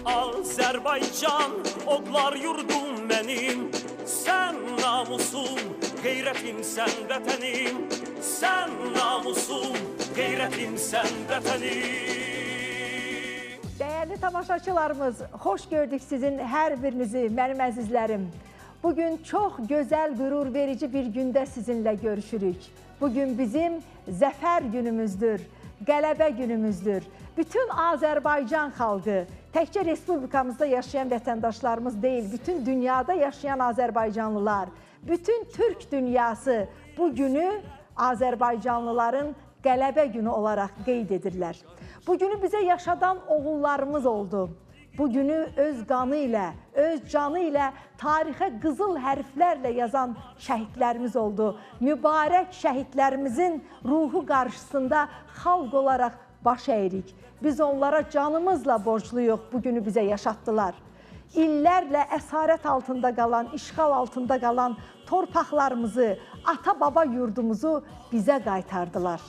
Azərbaycan, odlar yurdum mənim, sən namusum, qeyrətimsən vətənim, sən namusum, qeyrətimsən vətənim. Değerli tamaşaçılarımız, hoş gördük sizin her birinizi, mənim əzizlərim. Bugün çok güzel, gurur verici bir günde sizinle görüşürük. Bugün bizim zəfər günümüzdür, qələbə günümüzdür. Bütün Azərbaycan xalqı, təkcə Respublikamızda yaşayan vətəndaşlarımız deyil, bütün dünyada yaşayan Azərbaycanlılar, bütün Türk dünyası bu günü Azərbaycanlıların qələbə günü olaraq qeyd edirlər. Bu günü bizə yaşadan oğullarımız oldu. Bu günü öz qanı ilə, öz canı ilə tarixə qızıl hərflərlə yazan şəhidlərimiz oldu. Mübarək şəhidlərimizin ruhu qarşısında xalq olaraq baş əyirik. Biz onlara canımızla borcluyuq, bu günü bizə yaşatdılar. İllərlə əsarət altında qalan, işğal altında qalan torpaqlarımızı, ata-baba yurdumuzu bizə qaytardılar.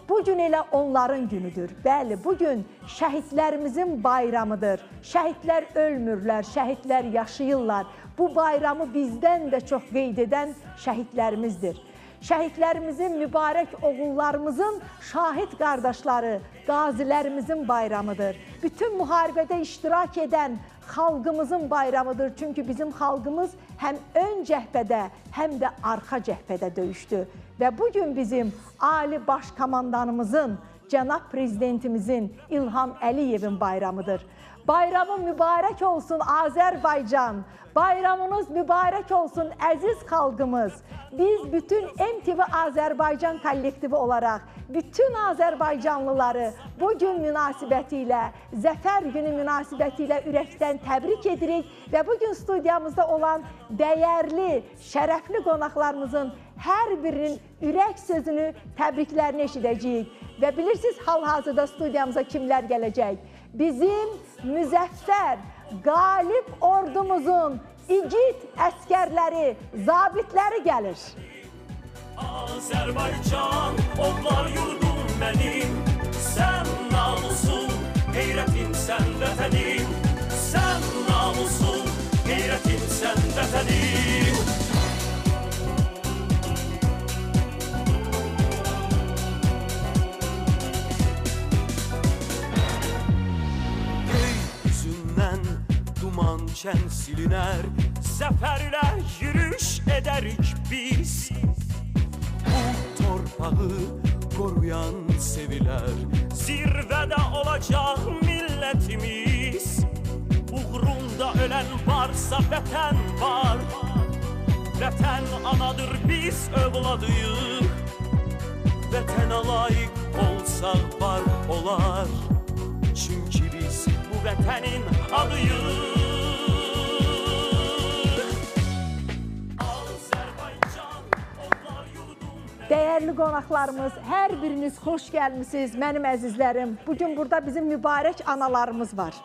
Bugün elə onların günüdür. Bəli, bugün şəhidlərimizin bayramıdır. Şəhidlər ölmürlər, şəhidlər yaşayırlar. Bu bayramı bizdən də çox qeyd edən şəhidlərimizdir. Şəhidlərimizin, mübarək oğullarımızın, şahid qardaşları, qazilərimizin bayramıdır. Bütün müharibədə iştirak edən xalqımızın bayramıdır. Çünki bizim xalqımız həm ön cəhbədə, həm də arxa cəhbədə döyüşdü. Və bugün bizim Ali Baş Komandanımızın, Cənab Prezidentimizin, İlham Əliyevin bayramıdır. Bayramı mübarək olsun Azərbaycan, bayramınız mübarək olsun əziz xalqımız. Biz bütün MTV Azərbaycan kollektivi olaraq bütün Azərbaycanlıları bugün münasibətilə, Zəfər günü münasibətilə ürəkdən təbrik edirik və bugün studiyamızda olan dəyərli, şərəfli qonaqlarımızın hər birinin ürək sözünü, təbriklərini eşidəcəyik. Və bilirsiniz, hal-hazırda studiyamıza kimlər gələcək? Bizim müzəffər, qalib ordumuzun igid əskərləri, zabitləri gəlir. Azərbaycan, odlar yurdum mənim, sən namusum, qeyrətimsən vətənim, sən namusum, qeyrətimsən vətənim. Duman çən silinər, zəfərlə yürüş edərik biz. Bu torpağı qoruyan sevilər, zirvədə olacaq millətimiz. Uğrunda ölən varsa vətən var, vətən anadır, biz övladıyıq. Vətənə layiq olsaq var olar, çünki biz bu vətənin adıyıq. Değerli qonaqlarımız, hər biriniz xoş gəlmisiniz, mənim əzizlərim. Bugün burada bizim mübarək analarımız var.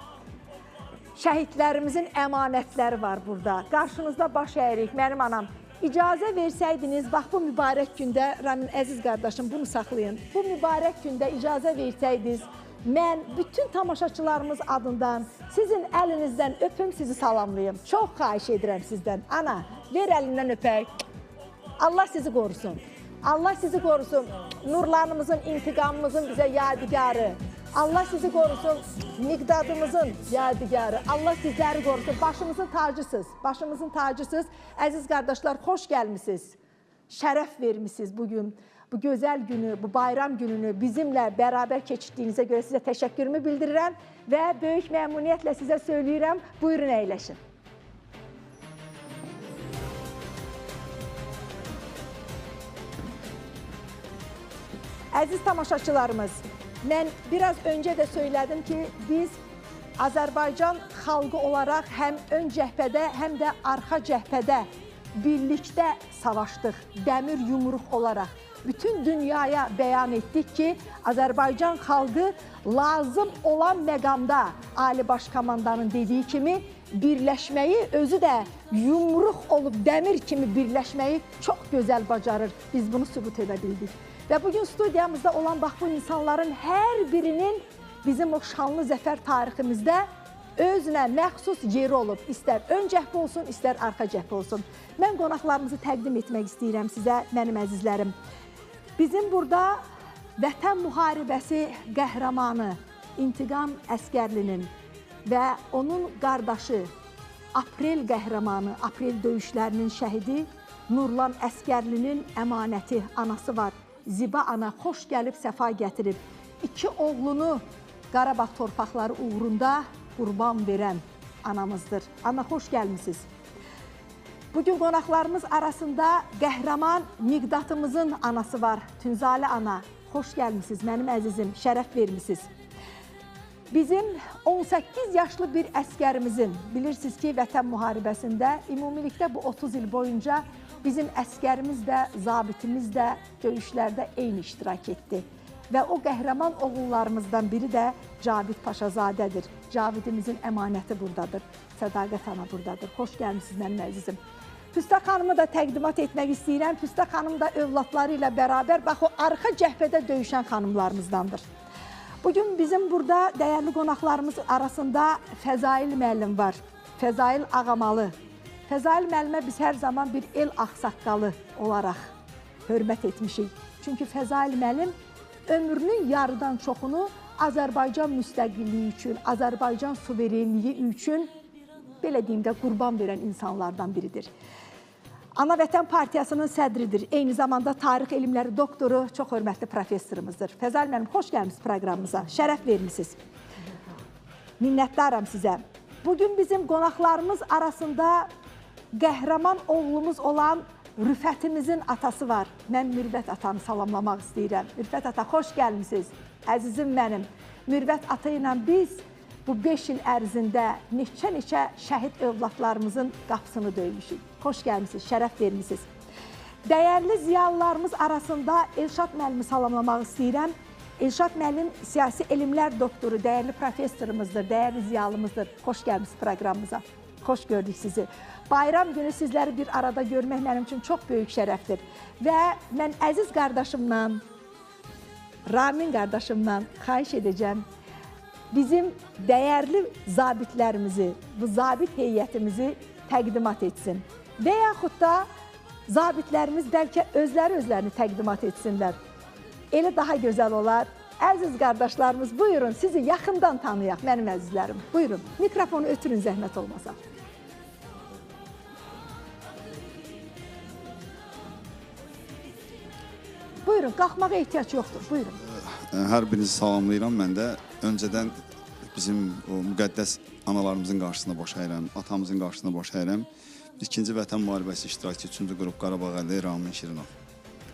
Şəhidlərimizin əmanətləri var burada. Qarşınızda baş əyirik, mənim anam. İcazə versəydiniz, bax bu mübarək gündə, Ramin əziz qardaşım, bunu saxlayın. Bu mübarək gündə icazə versəydiniz, mən bütün tamaşaçılarımız adından sizin əlinizdən öpüm, sizi salamlayım. Çox xahiş edirəm sizdən. Ana, ver əlindən öpək. Allah sizi qorusun. Allah sizi qorusun. Nurlarımızın, intiqamımızın bizə yadigarı. Allah sizi qorusun. Miqdadımızın yadigarı. Allah sizləri qorusun. Başımızın tacısınız. Başımızın tacısınız. Əziz qardaşlar, xoş gəlmisiniz. Şərəf vermişsiniz bugün. Bu gözəl günü, bu bayram gününü bizimlə bərabər keçirdiyinizə görə sizə təşəkkürümü bildirirəm və böyük məmnuniyyətlə sizə söyləyirəm, buyurun əyləşin. Əziz tamaşaçılarımız, mən biraz öncə də söylədim ki, biz Azərbaycan xalqı olaraq həm ön cəhbədə, həm də arxa cəhbədə birlikdə savaşdıq, dəmir yumruq olaraq. Bütün dünyaya bəyan etdik ki, Azərbaycan xalqı lazım olan məqamda Ali Baş Komandanın dediyi kimi birləşməyi, özü də yumruq olub dəmir kimi birləşməyi çox gözəl bacarır. Biz bunu sübut edə bildik. Və bugün studiyamızda olan bax bu insanların hər birinin bizim o şanlı zəfər tariximizdə özünə məxsus yeri olub. İstər ön cəhbə olsun, istər arxa cəhbə olsun. Mən qonaqlarımızı təqdim etmək istəyirəm sizə, mənim əzizlərim. Bizim burada Vətən müharibəsi qəhrəmanı İntiqam Əskərlinin və onun qardaşı Aprel qəhrəmanı, Aprel döyüşlərinin şəhidi Nurlan Əskərlinin əmanəti anası var. Ziba ana xoş gəlib, səfa gətirib. 2 oğlunu Qarabağ torpaqları uğrunda qurban verən anamızdır. Ana, xoş gəlmisiniz. Bugün qonaqlarımız arasında qəhrəman Miqdatımızın anası var. Tünzalə ana, xoş gəlmisiniz, mənim əzizim, şərəf vermisiniz. Bizim 18 yaşlı bir əskərimizin, bilirsiniz ki, Vətən müharibəsində ümumilikdə bu 30 il boyunca bizim əskərimiz də, zabitimiz də döyüşlərdə eyni iştirak etdi. Və o qəhrəman oğullarımızdan biri də Cavid Paşazadədir. Cavidimizin əmanəti buradadır, Sədaqət ana buradadır. Xoş gəlmisiniz, mənim əzizim. Püstə xanımı da təqdimat etmək istəyirəm. Püstə xanım da övladları ilə bərabər, bax o arxa cəhbədə döyüşən xanımlarımızdandır. Bugün bizim burada dəyərli qonaqlarımız arasında Fəzail müəllim var, Fəzail Ağamalı. Fəzail müəllimə biz hər zaman bir el ağsaqqalı olaraq hörmət etmişik. Çünki Fəzail müəllim ömrünün yarıdan çoxunu Azərbaycan müstəqilliyi üçün, Azərbaycan suverenliyi üçün, belə deyim də, qurban verən insanlardan biridir. Ana Vətən Partiyasının sədridir, eyni zamanda tarix elmləri doktoru, çox hörmətli professorumuzdur. Fəzail müəllim, xoş gəlmişsiniz proqramımıza, şərəf vermişsiniz. Minnətdaram sizə. Bugün bizim qonaqlarımız arasında qəhrəman oğlumuz olan Rüfətimizin atası var. Mən Mürvət atanı salamlamaq istəyirəm. Mürvət ata, xoş gəlmişsiniz, əzizim mənim. Mürvət ata ilə biz bu 5 il ərzində neçə şəhid övladlarımızın qapısını döymüşük. Xoş gəlmişsiniz, şərəf vermişsiniz. Dəyərli ziyalılarımız arasında Elşad müəllimi salamlamaq istəyirəm. Elşad müəllim siyasi elmlər doktoru, dəyərli professorumuzdur, dəyərli ziyalımızdır. Xoş gəlmişsiniz proqramımıza. Xoş gördük sizi. Bayram günü sizləri bir arada görmək mənim üçün çox böyük şərəfdir. Və mən əziz qardaşımdan, Ramin qardaşımdan xahiş edəcəm, bizim dəyərli zabitlərimizi, bu zabit heyətimizi təqdimat etsin. Və yaxud da zabitlərimiz bəlkə özlərini təqdimat etsinlər. Elə daha gözəl olar. Əziz qardaşlarımız, buyurun, sizi yaxından tanıyaq, mənim əzizlərim. Buyurun, mikrofonu ötürün, zəhmət olmasa. Buyurun, qalxmağa ehtiyac yoxdur, buyurun. Hər birinizi salamlayıram. Mən də öncədən bizim o müqəddəs analarımızın qarşısında baş əyirəm, atamızın qarşısında baş əyirəm. İkinci Vətən müharibəsi iştirakçı 3-cü qrup Qarabağ əlli Ramin Şirinov.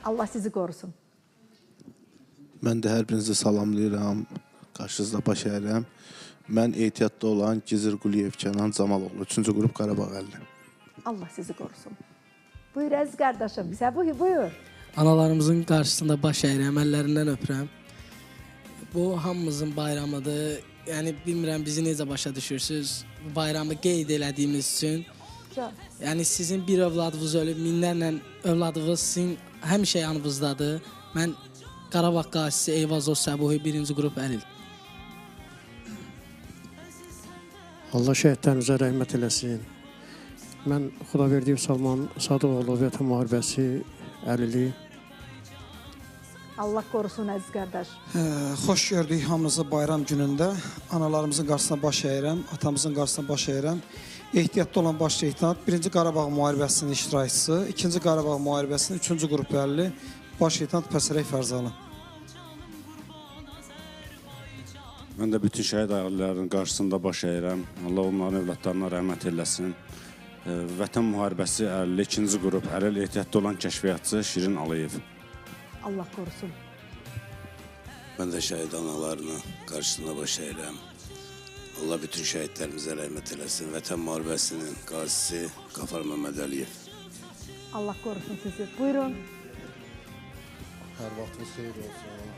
Allah sizi qorusun. Mən də hər birinizi salamlayıram, qarşınızda baş əyirəm. Mən ehtiyatda olan Gizir Quliyev Kənan Camaloğlu, 3-cü qrup Qarabağ əlli. Allah sizi qorusun. Buyur əziz qardaşım, sən buyur. Analarımızın qarşısında baş əyirəm, əllərindən öpürəm. Bu hamımızın bayramıdır. Yəni bilmirəm bizi necə başa düşürsünüz. Bu bayramı qeyd elədiyimiz üçün. Yəni sizin bir övladınız ölüb, minlərlə övladınız sizin həmişə yanınızdadır. Mən Qarabağ qazisi Eyvazov Səbuhi 1-ci qrup Əlil. Allah şəhidlərimizə rəhmət eləsin. Mən Xudaverdiyev Salman Sadıqoğlu Vətən müharibəsi Əlili. Allah qorusun əziz qardaş. Xoş gördük hamınızı bayram günündə. Analarımızın qarşısına baş əyirəm, atamızın qarşısına baş əyirəm. Ehtiyatda olan baş leytenant 1-ci Qarabağ müharibəsinin iştirakçısı, 2-ci Qarabağ müharibəsinin 3-cü qrup əlli baş leytenant Pəsərək Fərzalı. Mən də bütün şəhid ailələrinin qarşısında baş əyirəm. Allah onların övladlarına rəhmət eləsin. Vətən müharibəsi 52-ci qrup Əlil ehtiyatda olan kəşfiyyatçı Şirin Aliyev. Allah qorusun. Mən də şəhid analarının qarşısında baş əyirəm. Allah bütün şəhidlərimizə rəhmət eləsin. Vətən müharibəsinin qazisi Qafar Məmməd Əliyev. Allah qorusun sizi. Buyurun. Hər vaxtınız xeyir olsun.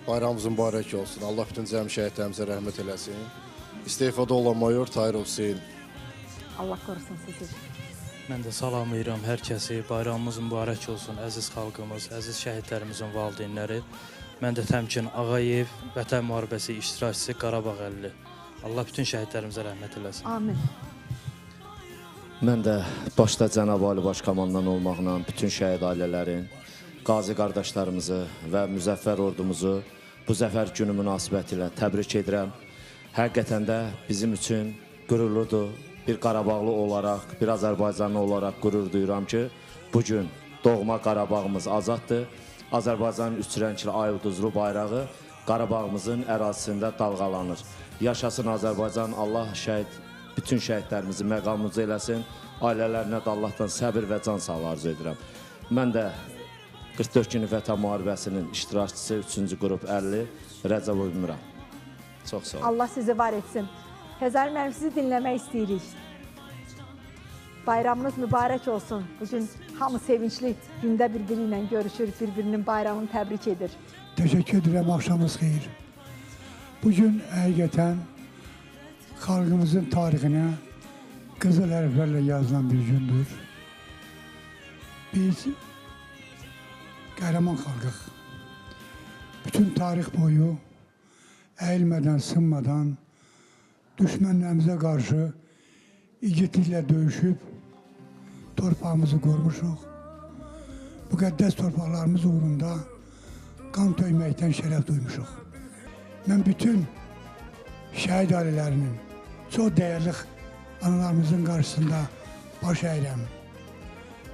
Bayramımız mübarək olsun. Allah bütün cəmi şəhidlərimizə rəhmət eləsin. İstefada olan mayor Tahir Hüseyn. Allah qorusun sizi. Mən də salamlayıram hər kəsi. Bayramımız mübarək olsun, əziz xalqımız, əziz şəhidlərimizin valideynləri. Mən də Təmkin Ağayev, Vətən müharibəsi iştirakçısı Qarabağ əlli. Allah bütün şəhidlərimizə rəhmət eləsin. Amin. Mən də başda Cənab Ali Baş Komandan olmaqla bütün şəhid ailələrin, qazi qardaşlarımızı və müzəffər ordumuzu bu zəfər günü münasibətilə təbrik edirəm. Həqiqətən də bizim üçün qürurludur. Bir Qarabağlı olaraq, bir Azərbaycanlı olaraq qürur duyuram ki, bugün doğma Qarabağımız azaddır. Azərbaycanın üç rəngli ay ulduzlu bayrağı Qarabağımızın ərazisində dalğalanır. Yaşasın Azərbaycan, Allah bütün şəhidlərimizi məqamımızı eləsin. Ailələrinə də Allahdan səbir və can sağlığı arzu edirəm. Mən də 44 günlük Vətən müharibəsinin iştirakçısı 3-cü qrup 50 Rəcəb Ümran. Çox sağ olun. Allah sizi var etsin. Xəzər müəllim, sizi dinləmək istəyirik. Bayramınız mübarək olsun. Bugün hamı sevincli gündə birbiri ilə görüşür, birbirinin bayramını təbrik edir. Teşekkür ederim, akşamınız xeyir. Bugün həqiqətən xalqımızın tarixinə qızıl hərflərlə yazılan bir gündür. Biz qəhrəman xalqıq. Bütün tarix boyu əyilmədən, sınmadan düşmənlərimizə qarşı igidliklə döyüşüb torpağımızı qormuşuq. Müqəddəs torpaqlarımız uğrunda qan töyməkdən şərəf duymuşuq. Mən bütün şəhid ailələrinin, çox dəyərli analarımızın qarşısında baş əyirəm.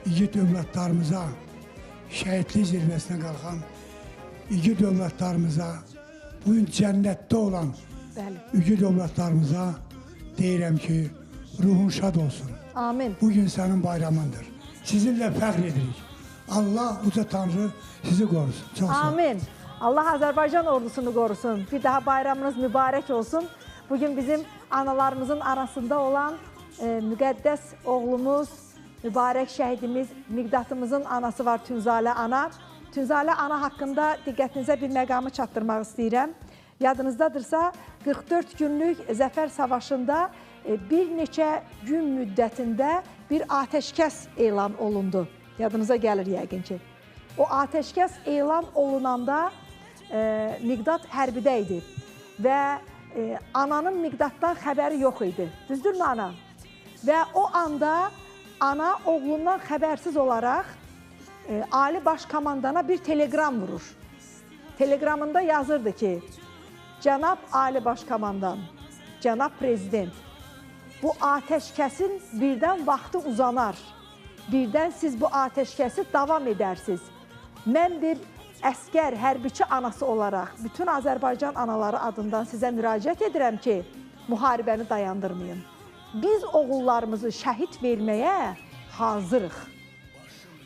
İgid övladlarımıza, şəhidlik zirvəsinə qalxan igid övladlarımıza, bugün cənnətdə olan igid övladlarımıza deyirəm ki, ruhun şad olsun. Amin. Bugün sənin bayramındır. Sizinlə fəxr edirik. Allah, Uca Tanrı sizi qorusun. Çox sağ olun. Amin. Allah Azərbaycan ordusunu qorusun. Bir daha bayramınız mübarək olsun. Bugün bizim analarımızın arasında olan müqəddəs oğlumuz, mübarək şəhidimiz, Miqdatımızın anası var, Tünzalə ana. Tünzalə ana haqqında diqqətinizə bir məqamı çatdırmaq istəyirəm. Yadınızdadırsa, 44 günlük Zəfər Savaşında bir neçə gün müddətində bir atəşkəs elan olundu. Yadınıza gəlir yəqin ki. O atəşkəs elan olunanda Miqdat hərbidə idi və ananın Miqdatdan xəbəri yox idi. Düzdürmü ana? Və o anda ana oğlundan xəbərsiz olaraq Ali Baş Komandana bir telegram vurur. Telegramında yazırdı ki, Cənab Ali Baş Komandan, Cənab Prezident, bu atəşkəsin birdən vaxtı uzanar. Birdən siz bu atəşkəsi davam edərsiniz. Mən bir əskər, hərbiçi anası olaraq bütün Azərbaycan anaları adından sizə müraciət edirəm ki, müharibəni dayandırmayın. Biz oğullarımızı şəhid verməyə hazırıq.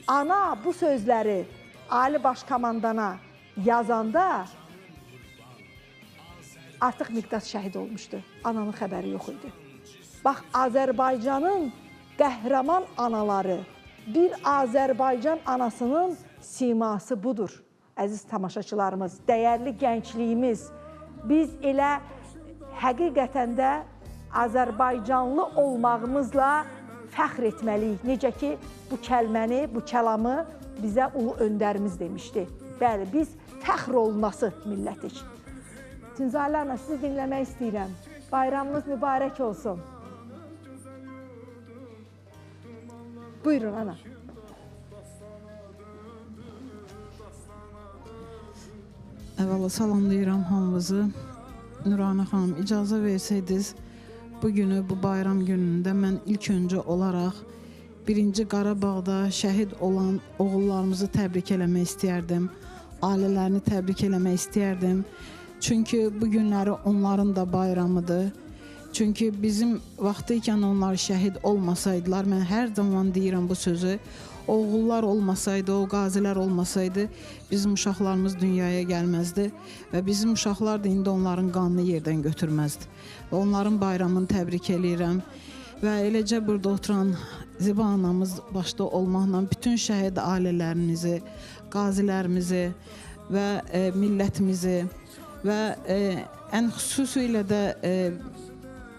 Ana bu sözləri Ali Baş Komandana yazanda artıq Miqdat şəhid olmuşdu. Ananın xəbəri yox idi. Bax, Azərbaycanın qəhrəman anaları, bir Azərbaycan anasının siması budur. Əziz tamaşaçılarımız, dəyərli gəncliyimiz, biz elə həqiqətən də Azərbaycanlı olmağımızla fəxr etməliyik. Necə ki, bu kəlməni, bu kəlamı bizə ulu öndərimiz demişdi. Bəli, biz fəxr olunması millətik. Tünzalə ana, sizi dinləmək istəyirəm. Bayramınız mübarək olsun. Buyurun ana. Əvvəla salamlayıram hamınızı. Nurana xanım, icazə versəydiniz, bugünü, bu bayram günündə mən ilk öncə olaraq 1-ci Qarabağda şəhid olan oğullarımızı təbrik eləmək istəyərdim. Ailələrini təbrik eləmək istəyərdim. Çünki bu günləri onların da bayramıdır. Çünki bizim vaxtıykən onlar şəhid olmasaydılar, mən hər zaman deyirəm bu sözü, oğullar olmasaydı, o qazilər olmasaydı, bizim uşaqlarımız dünyaya gəlməzdi və bizim uşaqlar da indi onların qanını yerdən götürməzdi. Və onların bayramını təbrik eləyirəm və eləcə burada oturan Ziba anamız başda olmaqla bütün şəhid ailələrimizi, qazilərimizi və millətimizi və ən xüsusilə də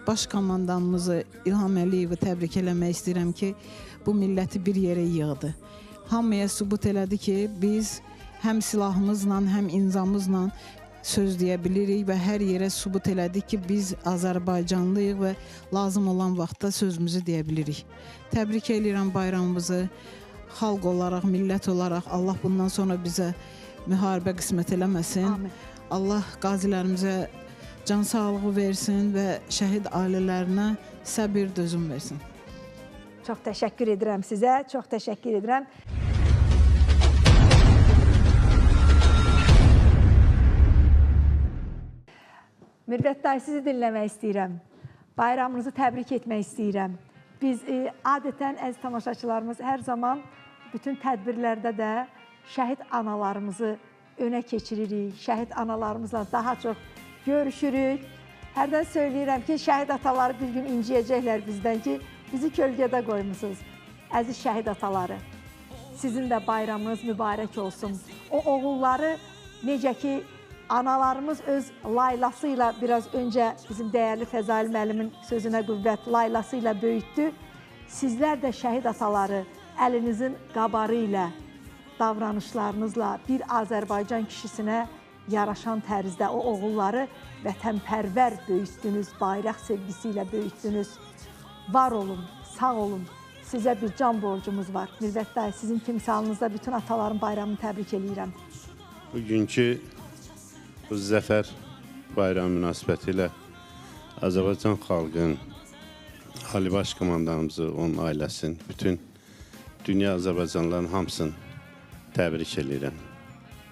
Baş komandanımızı İlham Əliyevi təbrik eləmək istəyirəm ki, bu milləti bir yerə yığdı. Hamıya sübut elədi ki, biz həm silahımızla, həm imzamızla söz deyə bilirik və hər yerə sübut elədik ki, biz Azərbaycanlıyıq və lazım olan vaxtda sözümüzü deyə bilirik. Təbrik edirəm bayramımızı. Xalq olaraq, millət olaraq Allah bundan sonra bizə müharibə qismət eləməsin. Amin. Allah qazilərimizə can sağlığı versin və şəhid ailələrinə səbir, dözüm versin. Çox təşəkkür edirəm sizə, çox təşəkkür edirəm. Mürvət dayı, sizi dinləmək istəyirəm. Bayramınızı təbrik etmək istəyirəm. Biz adətən əziz tamaşaçılarımız hər zaman bütün tədbirlərdə də şəhid analarımızı önə keçiririk. Şəhid analarımızla daha çox görüşürük. Hərdən söyləyirəm ki, şəhid ataları bir gün inciyəcəklər bizdən ki, bizi kölgədə qoymusunuz. Əziz şəhid ataları, sizin də bayramınız mübarək olsun. O oğulları necə ki, analarımız öz laylası ilə biraz öncə bizim dəyərli Fəzail müəllimin sözünə qüvvət laylası ilə böyütdü. Sizlər də şəhid ataları əlinizin qabarı ilə, davranışlarınızla bir Azərbaycan kişisinə yaraşan tərzdə o oğulları vətənpərvər böyütdünüz, bayraq sevgisi ilə böyütdünüz. Var olun, sağ olun. Sizə bir can borcumuz var. Mürvət dayı, sizin timsalınızda bütün ataların bayramını təbrik edirəm. Bugünkü bu zəfər bayramı münasibəti ilə Azərbaycan xalqının, Ali Baş Komandanımızı, onun ailəsinin, bütün dünya Azərbaycanlıların hamısını təbrik edirəm.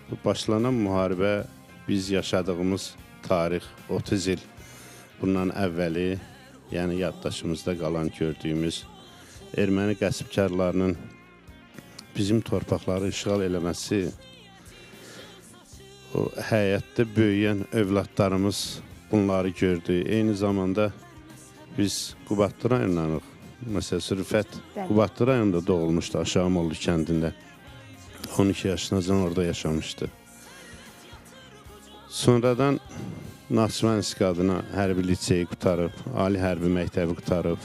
Bu başlanan müharibə biz yaşadığımız tarix 30 il bundan əvvəli, yəni yaddaşımızda qalan gördüyümüz erməni qəsbkarlarının bizim torpaqları işğal eləməsi, o həyətdə böyüyən övladlarımız bunları gördü. Eyni zamanda biz Qubadlı rayonlarıq. Məsələn, Rüfət Qubadlı rayonunda doğulmuşdu, Aşağımoğlu kəndində. 12 yaşınacan orada yaşamışdı. Sonradan Naxçıvan İstiqadına hərbi liseyi qutarıb, Ali Hərbi məktəbi qutarıb,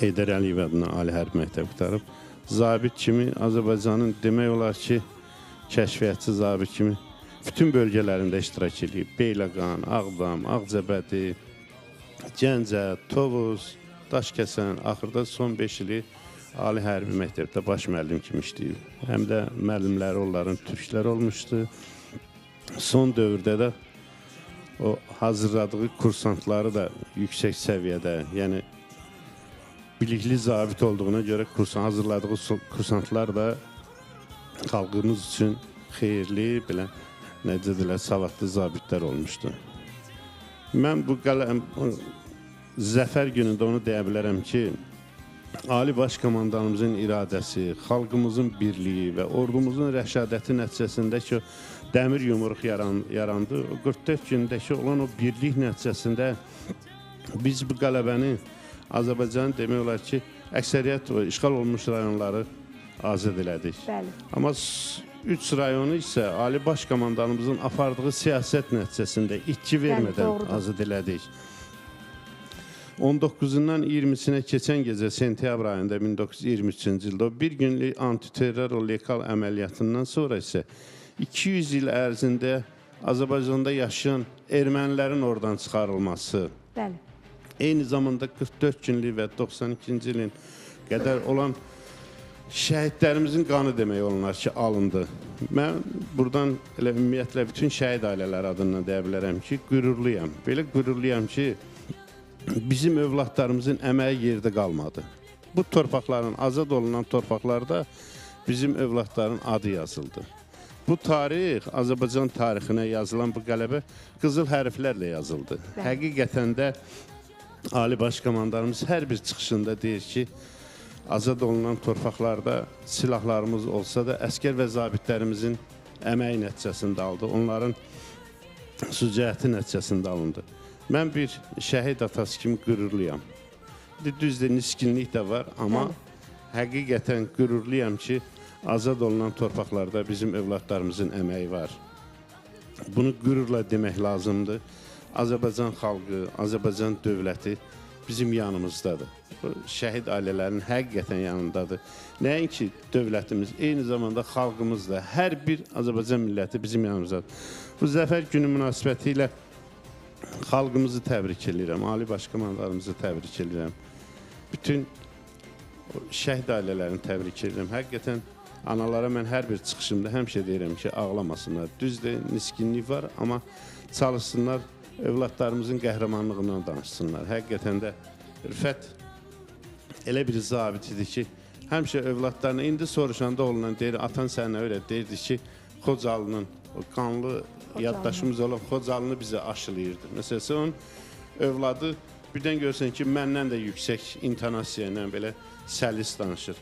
Heydər Əliyev adına Ali Hərbi məktəbi qutarıb. Zabit kimi Azərbaycanın demək olar ki, kəşfiyyatçı zabit kimi bütün bölgələrində iştirak edib. Beyləqan, Ağdam, Ağcabədi, Gəncə, Tovuz, Daşkəsən, axırda son 5 ili Ali Hərbi məktəbdə baş müəllim kimi işləyib. Həm də müəllimləri onların türklər olmuşdu. Son dövrdə də o hazırladığı kursantları da yüksək səviyyədə, yəni bilikli zabit olduğuna görə hazırladığı kursantlar da xalqımız üçün xeyirli, belə necədirlər, savadlı zabitlər olmuşdu. Mən bu zəfər günündə onu deyə bilərəm ki, Ali Baş Komandanımızın iradəsi, xalqımızın birliyi və ordumuzun rəşadəti nəticəsində ki, dəmir yumruq yarandı. 44 gündəki olan o birlik nəticəsində biz bu qələbəni Azərbaycanın demək olar ki, əksəriyyət işğal olmuş rayonları azad elədik. Bəli. Amma 3 rayonu isə Ali Baş Komandanımızın apardığı siyasət nəticəsində itki vermədən azad elədik. 19-undan 20-sinə keçən gecə sentyabr ayında 1923-cü ildə o bir günlük antiterror lekal əməliyyatından sonra isə 200 il ərzində Azərbaycanda yaşayan ermənilərin oradan çıxarılması, bəli, eyni zamanda 44 günlük və 92-ci ilin qədər olan şəhidlərimizin qanı demək olanlar ki, alındı. Mən buradan elə ümumiyyətlə bütün şəhid ailələri adından deyə bilərəm ki, qürurluyam. Belə qürurluyam ki, bizim övladlarımızın əməyi yerdə qalmadı. Bu torpaqların, azad olunan torpaqlarda bizim övladların adı yazıldı. Bu tarix, Azərbaycan tarixinə yazılan bu qələbə qızıl hərflərlə yazıldı. Həqiqətən də Ali Baş Komandanımız hər bir çıxışında deyir ki, azad olunan torpaqlarda silahlarımız olsa da əskər və zabitlərimizin əməyi nəticəsində aldı. Onların sücəti nəticəsində alındı. Mən bir şəhid atası kimi qürurluyam. Düzdür, niskinlik də var, amma həqiqətən qürurluyam ki, azad olunan torpaqlarda bizim övladlarımızın əməyi var. Bunu qürurla demək lazımdır. Azərbaycan xalqı, Azərbaycan dövləti bizim yanımızdadır. Bu şəhid ailələrinin həqiqətən yanındadır. Nəinki dövlətimiz, eyni zamanda xalqımız da, hər bir Azərbaycan milləti bizim yanımızdadır. Bu zəfər günü münasibəti ilə xalqımızı təbrik edirəm, ali baş komandalarımızı təbrik edirəm. Bütün şəhid ailələrini təbrik edirəm. Həqiqətən analara mən hər bir çıxışımda həmişə deyirəm ki, ağlamasınlar. Düzdür, niskinlik var, amma çalışsınlar, övladlarımızın qəhrəmanlığından danışsınlar. Həqiqətən də Rüfət elə bir zabit idi ki, həmişə övladlarına indi soruşanda olunan deyir, atan sənə öyle deyirdi ki, Xocalının, o qanlı yaddaşımız olan Xocalını bizə aşılayırdı. Məsələn, onun övladı birdən görsən ki, məndən də yüksək intonasiya ilə belə səlis danışır.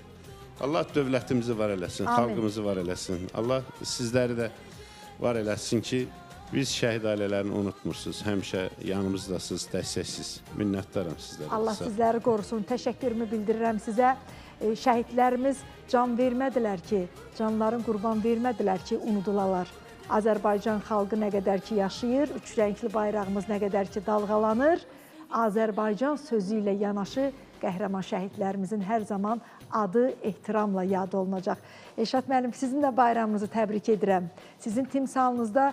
Allah dövlətimizi var eləsin, xalqımızı var eləsin. Allah sizləri də var eləsin ki, biz şəhid ailələrini unutmursunuz. Həmişə yanımızdasınız, dəstəksiz. Minnətdaram sizlərə. Allah sizləri qorusun. Təşəkkürümü bildirirəm sizə. Şəhidlərimiz can vermədilər ki, canların qurban vermədilər ki, unudulalar. Azərbaycan xalqı nə qədər ki yaşayır, üç rəngli bayrağımız nə qədər ki dalğalanır, Azərbaycan sözü ilə yanaşı qəhrəman şəhidlərimizin hər zaman adı ehtiramla yad olunacaq. Elşad müəllim, sizin də bayramınızı təbrik edirəm. Sizin timsalınızda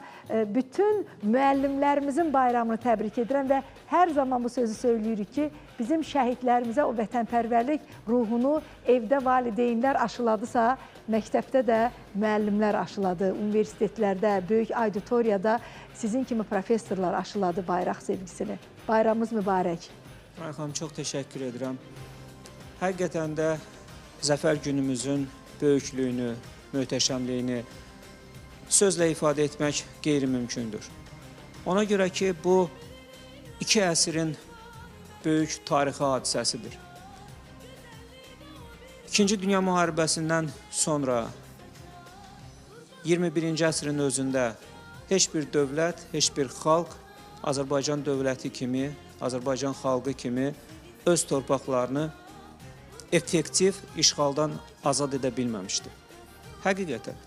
bütün müəllimlərimizin bayramını təbrik edirəm və hər zaman bu sözü söyləyirik ki, bizim şəhidlərimizə o vətənpərvərlik ruhunu evdə valideynlər aşıladısa, məktəbdə də müəllimlər aşıladı, universitetlərdə, böyük auditoriyada sizin kimi professorlar aşıladı bayraq sevgisini. Bayramımız mübarək. Rayan xanım, çox təşəkkür edirəm. Həqiqətən də zəfər günümüzün böyüklüyünü, möhtəşəmliyini sözlə ifadə etmək qeyri-mümkündür. Ona görə ki, bu iki əsrin böyük tarixi hadisəsidir. İkinci Dünya Müharibəsindən sonra 21-ci əsrin özündə heç bir dövlət, heç bir xalq Azərbaycan dövləti kimi, Azərbaycan xalqı kimi öz torpaqlarını effektiv işğaldan azad edə bilməmişdir. Həqiqətən.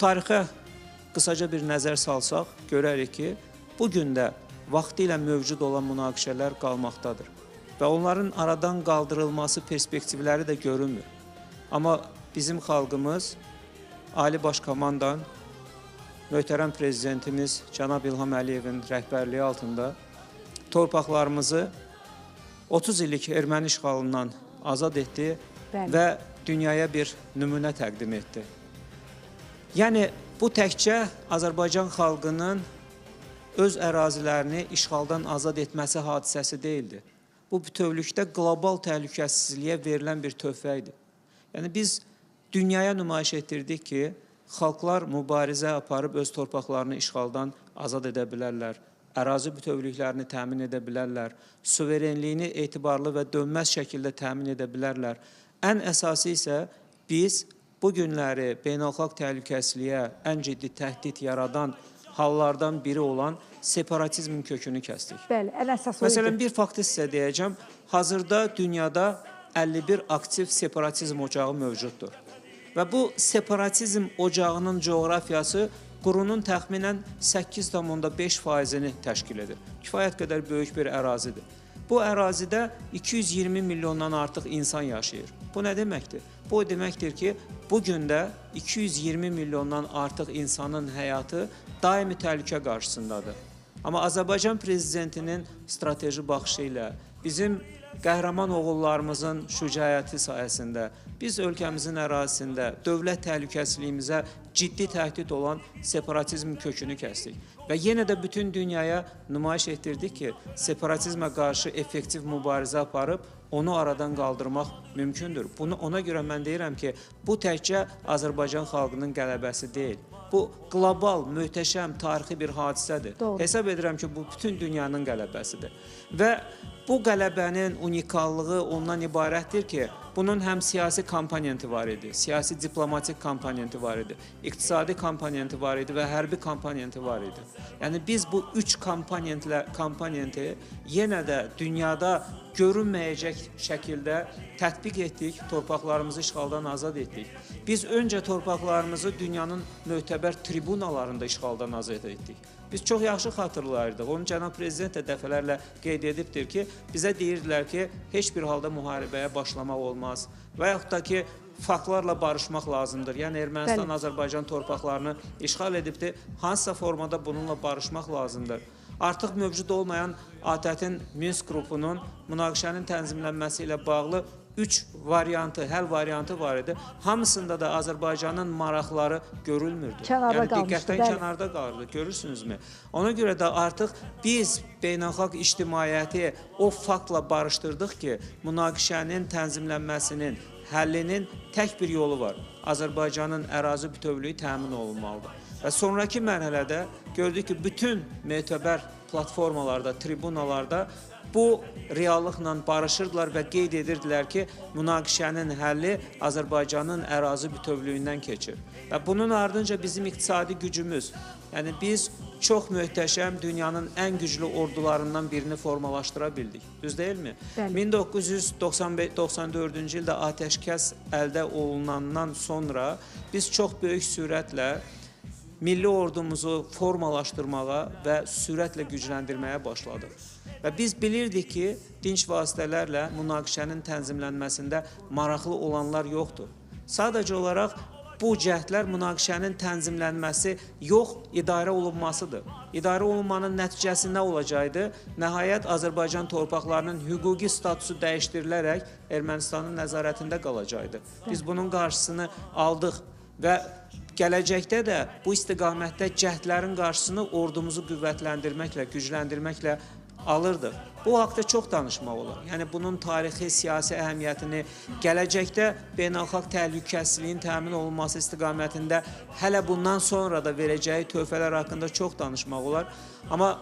Tarixə qısaca bir nəzər salsaq, görərik ki, bugün də vaxtı ilə mövcud olan münaqişələr qalmaqdadır və onların aradan qaldırılması perspektivləri də görünmür. Amma bizim xalqımız, Ali Baş Komandan, möhtərəm prezidentimiz Cənab İlham Əliyevin rəhbərliyi altında torpaqlarımızı 30 illik erməni işğalından azad etdi və dünyaya bir nümunə təqdim etdi. Yəni, bu təkcə Azərbaycan xalqının öz ərazilərini işğaldan azad etməsi hadisəsi deyildi. Bu bütövlükdə qlobal təhlükəsizliyə verilən bir töhfə idi. Yəni, biz dünyaya nümayiş etdirdik ki, xalqlar mübarizə aparıb öz torpaqlarını işğaldan azad edə bilərlər, ərazi bütövlüklərini təmin edə bilərlər, suverenliyini etibarlı və dönməz şəkildə təmin edə bilərlər. Ən əsası isə biz bu günləri beynəlxalq təhlükəsizliyə ən ciddi təhdid yaradan hallardan biri olan separatizmin kökünü kəsdik. Bəli, ən əsası oydu. Məsələn, bir faktı sizə deyəcəm. Hazırda dünyada 51 aktiv separatizm ocağı mövcuddur. Və bu separatizm ocağının coğrafiyası qurunun təxminən 8,5%-ni təşkil edir. Kifayət qədər böyük bir ərazidir. Bu ərazidə 220 milyondan artıq insan yaşayır. Bu nə deməkdir? Bu deməkdir ki, bugün də 220 milyondan artıq insanın həyatı daimi təhlükə qarşısındadır. Amma Azərbaycan prezidentinin strateji baxışı ilə, bizim qəhrəman oğullarımızın şücaəti sayəsində, biz ölkəmizin ərazisində dövlət təhlükəsizliyimizə ciddi təhdid olan separatizm kökünü kəsdik. Və yenə də bütün dünyaya nümayiş etdirdik ki, separatizmə qarşı effektiv mübarizə aparıb, onu aradan qaldırmaq mümkündür. Ona görə mən deyirəm ki, bu təkcə Azərbaycan xalqının qələbəsi deyil. Bu, qlobal, möhtəşəm, tarixi bir hadisədir. Doğru. Hesab edirəm ki, bu bütün dünyanın qələbəsidir. Və bu qələbənin unikallığı ondan ibarətdir ki, bunun həm siyasi komponenti var idi, siyasi diplomatik komponenti var idi, iqtisadi komponenti var idi və hərbi komponenti var idi. Yəni biz bu üç komponenti yenə də dünyada görünməyəcək şəkildə tətbiq etdik, torpaqlarımızı işğaldan azad etdik. Biz öncə torpaqlarımızı dünyanın möhtəbər tribunalarında işğaldan azad etdik. Biz çox yaxşı xatırlayırdıq. Onu cənab prezident də dəfələrlə qeyd edibdir ki, bizə deyirdilər ki, heç bir halda müharibəyə başlamaq olmaz və yaxud da ki, faktlarla barışmaq lazımdır. Yəni Ermənistan Azərbaycan torpaqlarını işğal edibdir. Hansısa formada bununla barışmaq lazımdır. Artıq mövcud olmayan ATƏT-in Minsk qrupunun münaqişənin tənzimlənməsi ilə bağlı 3 variantı, həll variantı var idi. Hamısında da Azərbaycanın maraqları görülmürdü. Yəni diqqətdən kənarda qalırdı, görürsünüzmü? Ona görə də artıq biz beynəlxalq ictimaiyyəti o faktla barışdırdıq ki, münaqişənin tənzimlənməsinin, həllinin tək bir yolu var. Azərbaycanın ərazi bütövlüyü təmin olunmalıdır. Və sonraki mərhələdə gördük ki, bütün metəbər platformalarda, tribunalarda bu reallıqla barışırdılar və qeyd edirdilər ki, münaqişənin həlli Azərbaycanın ərazi bütövlüyündən keçir. Və bunun ardınca bizim iqtisadi gücümüz, yəni biz çox möhtəşəm dünyanın ən güclü ordularından birini formalaşdıra bildik. Düz deyilmi? 1994-cü ildə atəşkəs əldə olunandan sonra biz çox böyük sürətlə milli ordumuzu formalaşdırmağa və sürətlə gücləndirməyə başladıq. Və biz bilirdik ki, dinc vasitələrlə münaqişənin tənzimlənməsində maraqlı olanlar yoxdur. Sadəcə olaraq bu cəhdlər münaqişənin tənzimlənməsi yox, idarə olunmasıdır. İdarə olunmanın nəticəsi nə olacaqdı? Nəhayət Azərbaycan torpaqlarının hüquqi statusu dəyişdirilərək Ermənistanın nəzarətində qalacaqdı. Biz bunun qarşısını aldıq və gələcəkdə də bu istiqamətdə cəhdlərin qarşısını ordumuzu qüvvətləndirməklə, gücləndirməklə alırdıq. Bu haqda çox danışmaq olar. Yəni bunun tarixi, siyasi əhəmiyyətini, gələcəkdə beynəlxalq təhlükəsizliyin təmin olunması istiqamətində hələ bundan sonra da verəcəyi töhfələr haqqında çox danışmaq olar. Amma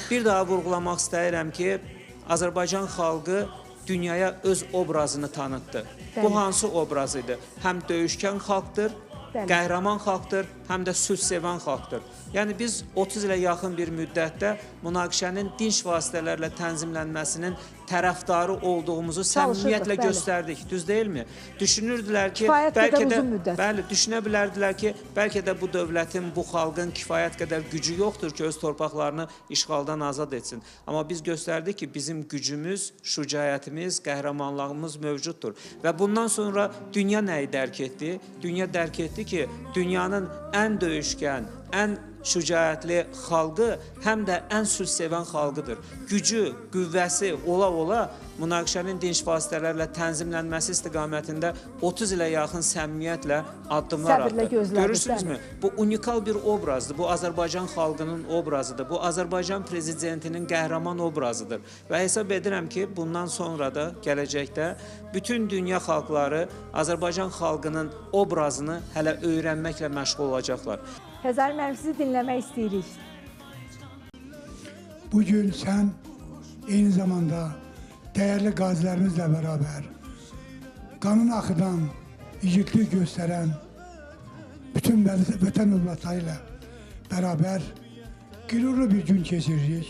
bir daha vurğulamaq istəyirəm ki, Azərbaycan xalqı dünyaya öz obrazını tanıtdı. Bu hansı obraz idi? Həm döyüşkən xalqdır, qəhrəman xalqdır, həm də sülh sevən xalqdır. Yəni biz 30 ilə yaxın bir müddətdə münaqişənin dinc vasitələrlə tənzimlənməsinin tərəfdarı olduğumuzu səmimiyyətlə göstərdik. Düz deyilmi? Düşünürdülər ki, bəlkə də düşünə bilərdilər ki, bəlkə də bu dövlətin, bu xalqın kifayət qədər gücü yoxdur ki, öz torpaqlarını işğaldan azad etsin. Amma biz göstərdik ki, bizim gücümüz, şücaətimiz, qəhrəmanlığımız mövcuddur. Və bundan sonra dünya nəyi dərk etdi? Dünya dərk etdi ki, dünyanın ən döyüşkən, ən şücaətli xalqı həm də ən sülh sevən xalqıdır. Gücü, qüvvəsi ola-ola münaqişənin dinc vasitələrlə tənzimlənməsi istiqamətində 30 ilə yaxın səmimiyyətlə addımlar atdı. Görürsünüzmü? Bu unikal bir obrazdır. Bu Azərbaycan xalqının obrazıdır. Bu Azərbaycan prezidentinin qəhrəman obrazıdır. Və hesab edirəm ki, bundan sonra da gələcəkdə bütün dünya xalqları Azərbaycan xalqının obrazını hələ öyrənməklə məşğul olacaqlar. Xəzər müəllim, sizi dinləmək istəyirik. Bugün sən eyni zamanda dəyərli qazilərimizlə bərabər, qanın axıdan, igidlik göstərən bütün vətən övladları ilə bərabər qürurlu bir gün keçiririk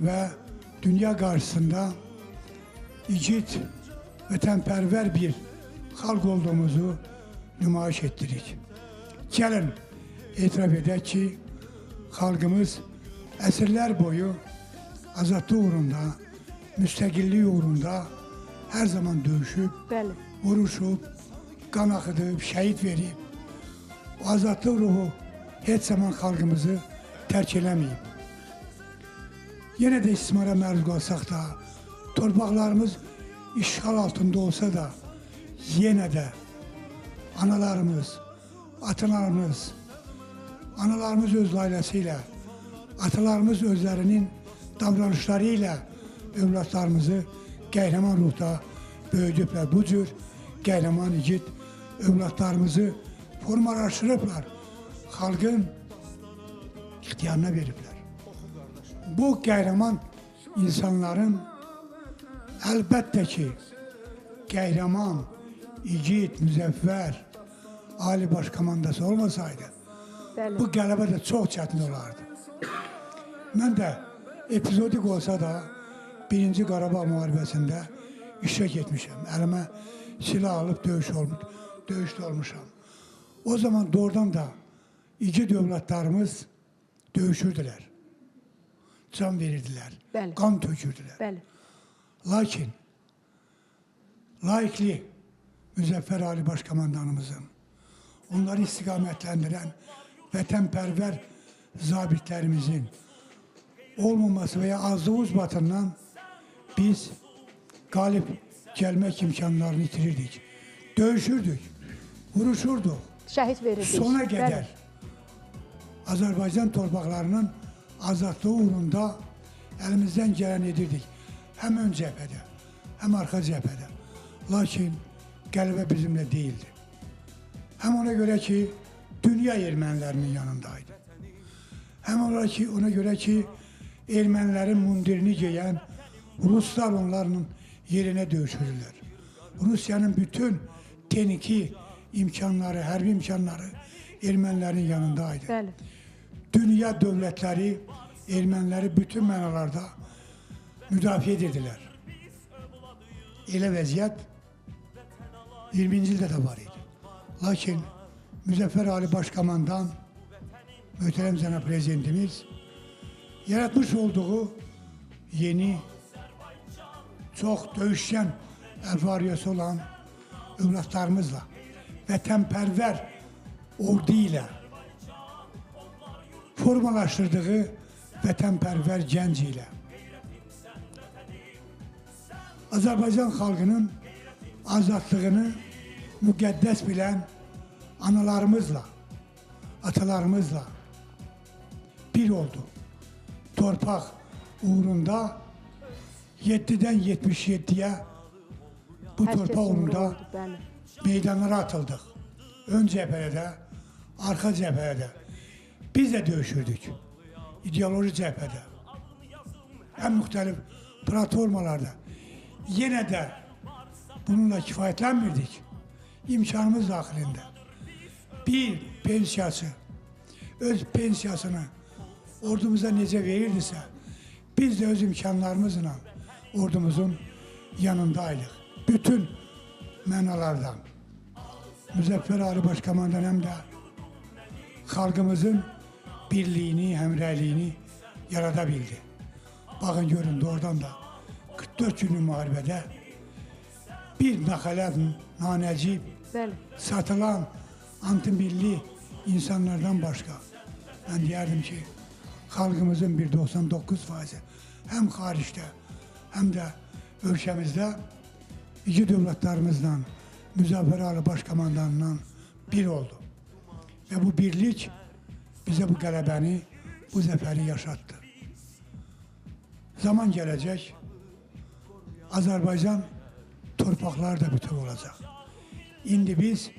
və dünya qarşısında igid, vətənpərvər bir xalq olduğumuzu nümayiş etdirik. Gəlin, etiraf edək ki, xalqımız əsrlər boyu azadlıq uğrunda, müstəqillik uğrunda hər zaman döyüşüb, vuruşub, qan axıdıb, şəhid verib. O azadlıq ruhu heç zaman xalqımızı tərk eləməyib. Yenə də istismara məruz qalsaq da, torpaqlarımız işğal altında olsa da, yenə də analarımız, atalarımız öz ailəsi ilə, atalarımız özlərinin davranışları ilə övladlarımızı qəhrəman ruhda böyüdüblər. Bu cür qəhrəman igid övladlarımızı formalaşdırıblar, xalqın ixtiyarına veriblər. Bu qəhrəman insanların əlbəttə ki, qəhrəman, igid, müzəffər, ali baş komandası olmasaydı, bu qələbə də çox çətin olardı. Mən də epizodik olsa da 1-ci Qarabağ müharibəsində iştirak etmişəm. Əlimə silah alıb döyüşdə olmuşam. O zaman doğrudan da igid övladlarımız döyüşürdülər. Can verirdilər. Bəli. Qan tökürdülər. Bəli. Lakin laikli Müzəffər Ali Başkomandanımızın, onları istiqamətləndirən vətənpərvər zabitlərimizin olmaması və ya azlığı uzbatından biz qalib gəlmək imkanlarını itirirdik. Döyüşürdük, vuruşurduq. Şəhid verirdik. Sona qədər Azərbaycan torpaqlarının azadlığı uğrunda əlimizdən gələn edirdik. Həm ön cəbhədə, həm arxa cəbhədə. Lakin qələbə bizimlə deyildi. Həm ona görə ki, dünya ermənilərinin yanındaydı. Həm ona görə ki, ermənilərin mundirini geyən Ruslar onların yerinə döyüşürlər. Rusiyanın bütün texniki imkanları, hərbi imkanları ermənilərin yanındaydı. Bəli. Dünya dövlətləri erməniləri bütün mənalarda müdafiə edirdiler. Elə vəziyyət 20-ci ildə də var idi. Lakin Müzəffər Ali Başkomandan, möhtərəm cənab prezidentimiz yaratmış olduğu yeni, çox döyüşkən əlvariyası olan övladlarımızla, vətənpərvər ordu ilə formalaşdırdığı vətənpərvər gənc ilə Azərbaycan xalqının azadlığını müqəddəs bilən analarımızla, atalarımızla bir oldu. Torpaq uğrunda 7-dən 77-yə bu torpaq uğrunda meydanlara atıldıq. Ön cəbhədə, arxa cəbhədə. Biz də döyüşürdük. İdeoloji cəbhədə. Ən müxtəlif platformalarda. Yenə də bununla kifayətlənmirdik. İmkanımız daxilində. Bir pensiyası, öz pensiyasını ordumuza necə verirdisə, biz də öz imkanlarımızla ordumuzun yanındaydıq. Bütün mənalardan. Müzəffər Ali Başkomandan həm də xalqımızın birliyini, həmrəyliyini yarada bildi. Baxın, görün, doğrudan da 44 günlük müharibədə bir naxələb, nanəcib, satılan antimilli insanlardan başqa mən deyərdim ki, xalqımızın bir 99% həm xaricdə, həm də ölkəmizdə iki dövlətlərimizlə, Müzəffər Ali Başkomandanla bir oldu. Və bu birlik bizə bu qələbəni, bu zəfəri yaşatdı. Zaman gələcək, Azərbaycan torpaqları da bütöv olacaq. İndi biz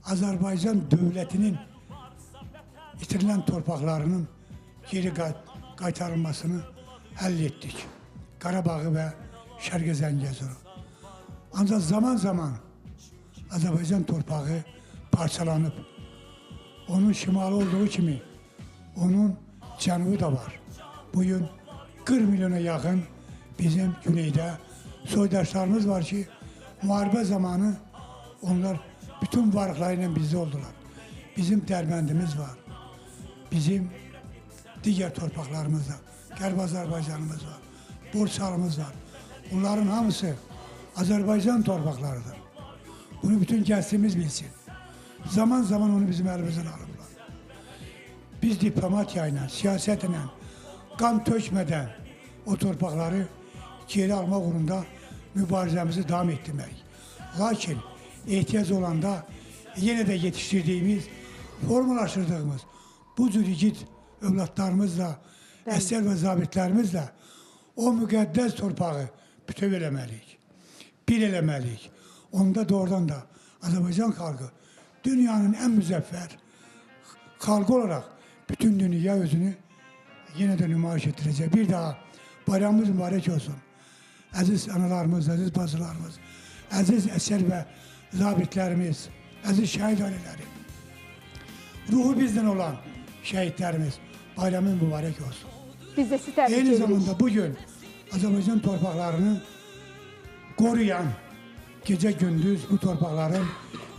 Azərbaycan dövlətinin itirilən torpaqlarının geri qaytarılmasını həll etdik. Qarabağı və Şərqi Zəngəzuru. Ancaq zaman-zaman Azərbaycan torpağı parçalanıb. Onun şimalı olduğu kimi onun cənubu da var. Bugün 40 milyona yaxın bizim güneydə soydaşlarımız var ki, müharibə zamanı onlar bütün varlıqlarıyla bizdə oldular. Bizim Dərbəndimiz var, bizim digər torpaqlarımız var, Qərb Azərbaycanımız var, Borçalımız var. Bunların hamısı Azərbaycan torpaqlarıdır. Bunu bütün gəncliyimiz bilsin. Zaman-zaman onu bizim əlimizdən alıblar. Biz diplomatiya ilə, siyasətlə, qan tökmədən o torpaqları geri almaq uğrunda mübarizəmizi davam etdirmək. Lakin ehtiyac olanda yenə də yetişdirdiyimiz, formalaşdırdığımız bu cür igid övladlarımızla, əsgər və zabitlərimizlə o müqəddəs torpağı bütöv eləməliyik, bir eləməliyik. Onda doğrudan da Azərbaycan xalqı dünyanın ən müzəffər xalqı olaraq bütün dünya özünü yenə də nümayiş etdirəcək. Bir daha bayramımız mübarək olsun. Əziz analarımız, əziz bacılarımız, əziz əsgər və zabitlərimiz, əziz şəhid ailələri, ruhu bizdən olan şəhidlərimiz bayramın mübarək olsun. Biz də sizi təbrik edirik. Eyni zamanda bugün Azərbaycan torpaqlarını qoruyan, gecə-gündüz bu torpaqların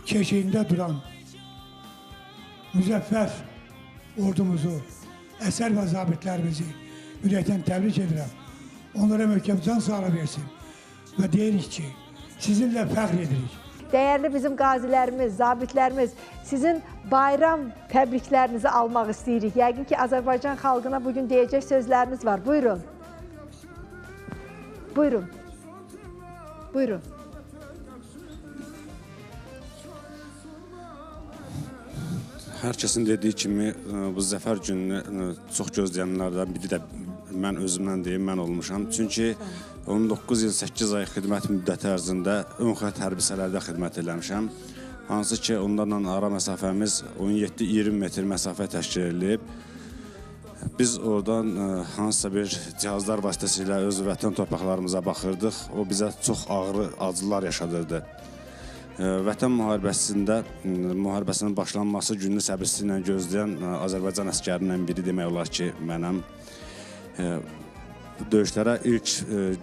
keşiyində duran müzəffər ordumuzu, əsər və zabitlərimizi ürəkdən təbrik edirəm. Onlara möhkəm can sağlığı versin və deyirik ki, sizinlə fəxr edirik. Dəyərli bizim qazilərimiz, zabitlərimiz, sizin bayram təbriklərinizi almaq istəyirik. Yəqin ki, Azərbaycan xalqına bugün deyəcək sözləriniz var. Buyurun. Buyurun. Buyurun. Hər kəsin dediyi kimi bu zəfər gününü çox gözləyənlərdən biri də mən özümdən deyim, mən olmuşam. Çünki 19 il 8 ay xidmət müddəti ərzində ön xətt hərbiçələrdə xidmət eləmişəm. Hansı ki, onlarla ara məsafəmiz 17-20 metr məsafə təşkil edilib. Biz oradan hansısa bir cihazlar vasitəsilə öz vətən torpaqlarımıza baxırdıq. O bizə çox ağır acılar yaşadırdı. Vətən müharibəsinin başlanması gününü səbirsizliklə gözləyən Azərbaycan əskərindən biri demək olar ki, mənəm. Döyüşlərə ilk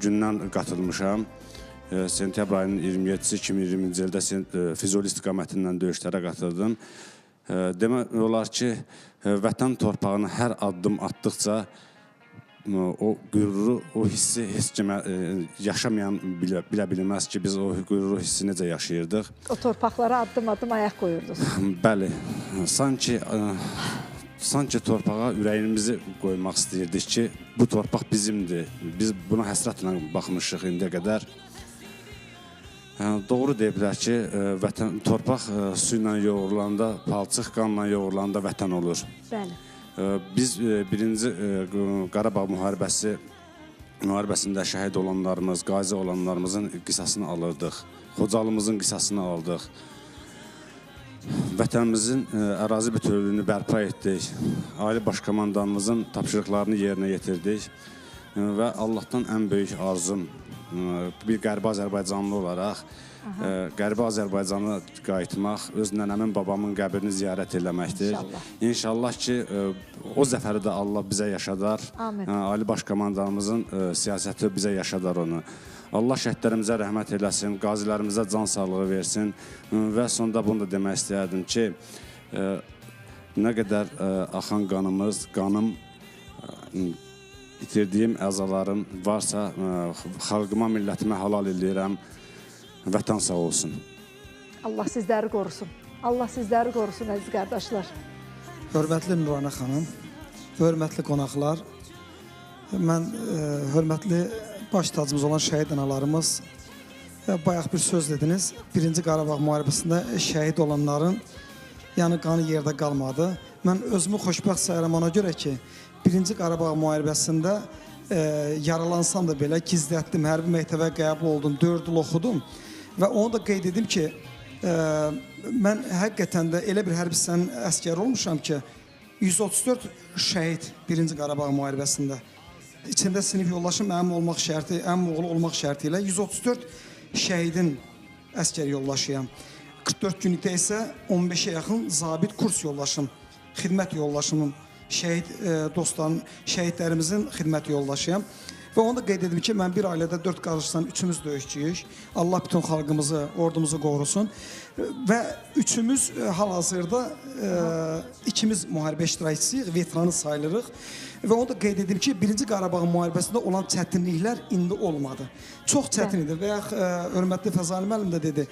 gündən qatılmışam. Sentyabr ayının 27-si 2020-ci ildə Füzuli istiqamətindən döyüşlərə qatıldım. Demək olar ki, vətən torpağına hər addım atdıqca o qüruru, o hissi heç kimə yaşamayan bilə bilməz ki, biz o qüruru hissi necə yaşayırdıq. O torpaqlara addım-addım ayaq qoyurdunuz. Bəli, sanki torpağa ürəyimizi qoymaq istəyirdik ki, bu torpaq bizimdir. Biz buna həsrətlə baxmışıq indiyə qədər. Doğru deyiblər ki, torpaq su ilə yoğurulanda, palçıq qanla yoğurulanda vətən olur. Bəli. Biz birinci Qarabağ müharibəsində şəhid olanlarımız, qazi olanlarımızın qisasını alırdıq. Xocalımızın qisasını aldıq. Vətənimizin ərazi bütövlüyünü bərpa etdik. Ali Baş Komandanımızın tapşırıqlarını yerinə yetirdik. Və Allahdan ən böyük arzum bir Qərbi Azərbaycanlı olaraq Qərbi Azərbaycana qayıtmaq, öz nənəmin, babamın qəbrini ziyarət eləməkdir. İnşallah ki, o zəfəri də Allah bizə yaşadar. Ali Baş Komandanımızın siyasəti bizə yaşadar onu. Allah şəhidlərimizə rəhmət eləsin, qazilərimizə can sağlığı versin və sonda bunu da demək istəyərdim ki, nə qədər axan qanımız, qanım, itirdiyim əzalarım varsa, xalqıma, millətimə halal eləyirəm. Vətən sağ olsun. Allah sizləri qorusun. Allah sizləri qorusun, əziz qardaşlar. Hörmətli Nurana xanım, hörmətli qonaqlar, mən hörmətli baş tacımız olan şəhid analarımız, bayaq bir söz dediniz, 1-ci Qarabağ müharibəsində şəhid olanların qanı yerdə qalmadı. Mən özümü xoşbəxt sayıram ona görə ki, 1-ci Qarabağ müharibəsində yaralansam da belə gizlətdim, hərbi məktəbə qəbul oldum, 4 il oxudum və onu da qeyd edim ki, mən həqiqətən də elə bir hərbçinin əskəri olmuşam ki, 134 şəhid 1-ci Qarabağ müharibəsində. İçində sinif yoldaşım əmim olmaq şərti, əmim oğlu olmaq şərti ilə 134 şəhidin əskəri yoldaşıyam. 44 günlükdə isə 15-ə yaxın zabit kurs yoldaşım, xidmət yoldaşımın, şəhid dostların, şəhidlərimizin xidmət yoldaşıyam. Və onu da qeyd edim ki, mən bir ailədə 4 qardaşdan 3-ümüz döyüşçüyük. Allah bütün xalqımızı, ordumuzu qorusun. Və 3-ümüz hal-hazırda ikimiz müharibə iştirakçısıyıq, veteranı sayılırıq. Və onu da qeyd edim ki, 1-ci Qarabağ müharibəsində olan çətinliklər indi olmadı. Çox çətin idi və hörmətli Fəzali müəllim də dedi,